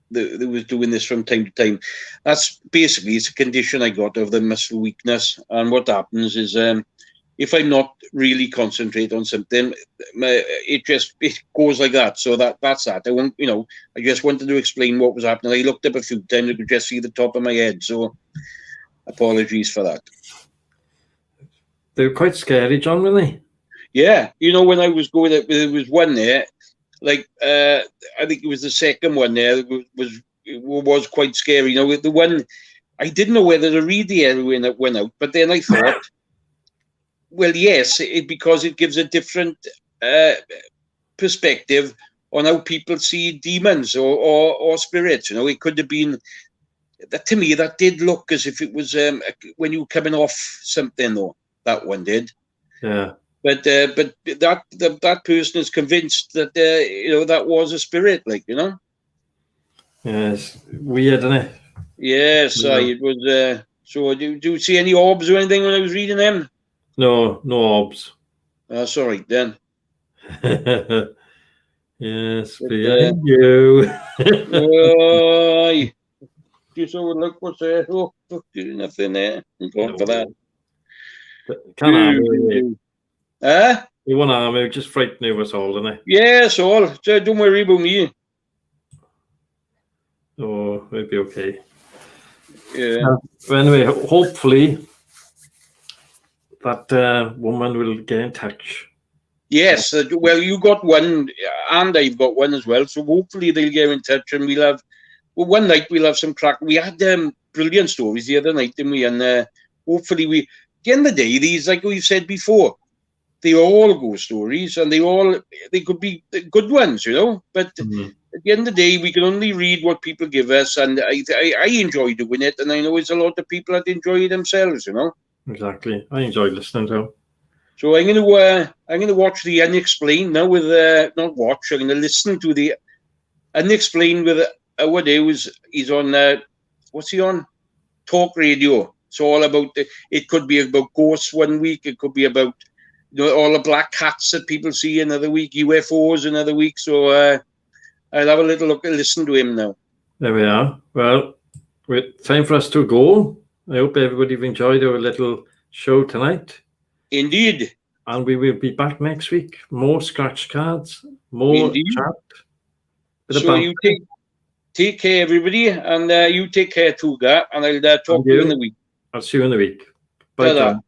that was doing this from time to time. That's basically, it's a condition I got of the muscle weakness. And what happens is, if I'm not really concentrate on something, it goes like that. So that's that. I won't, I just wanted to explain what was happening. I looked up a few times, I could just see the top of my head. So apologies for that. They were quite scary, John, weren't they? Yeah, when I was going up, there was one there, like I think it was the second one there was quite scary. The one I didn't know whether to read the heroine that went out, but then I thought, well, yes, because it gives a different perspective on how people see demons or spirits. It could have been that, to me, that did look as if it was when you were coming off something, though. That one did. Yeah. But that person is convinced that that was a spirit, Yes, weird, isn't it? Yes, it was. So, do you see any orbs or anything when I was reading them? No orbs. That's all right then. Yes, But, behind you. aye. Just overlook what's there. Oh, fuck, nothing there. I'm going for that. Can't harm you. Huh? You won't harm you, just frighten us all, isn't it? Yes, all. So don't worry about me. Oh, we'll be okay. Yeah. Anyway, hopefully that woman will get in touch. Yes, well, you got one, and I've got one as well. So hopefully they'll get in touch, and we'll have. Well, one night we'll have some crack. We had brilliant stories the other night, didn't we? And hopefully we. At the end of the day, these, like we've said before, they all ghost stories, and they could be good ones, you know. But at the end of the day, we can only read what people give us, and I enjoy doing it, and I know it's a lot of people that enjoy it themselves, you know. Exactly, I enjoy listening to them. So I'm gonna watch the Unexplained now with not watch. I'm gonna listen to the Unexplained with what he's on. What's he on? Talk radio. It's all about it could be about ghosts one week. It could be about all the black cats that people see another week, UFOs another week. So I'll have a little look and listen to him now. There we are. Well, time for us to go. I hope everybody enjoyed our little show tonight. Indeed. And we will be back next week. More scratch cards, more chat. So you take care, everybody, and you take care too, Gar, and I'll talk to you in the week. I'll see you in the week. Bye, John.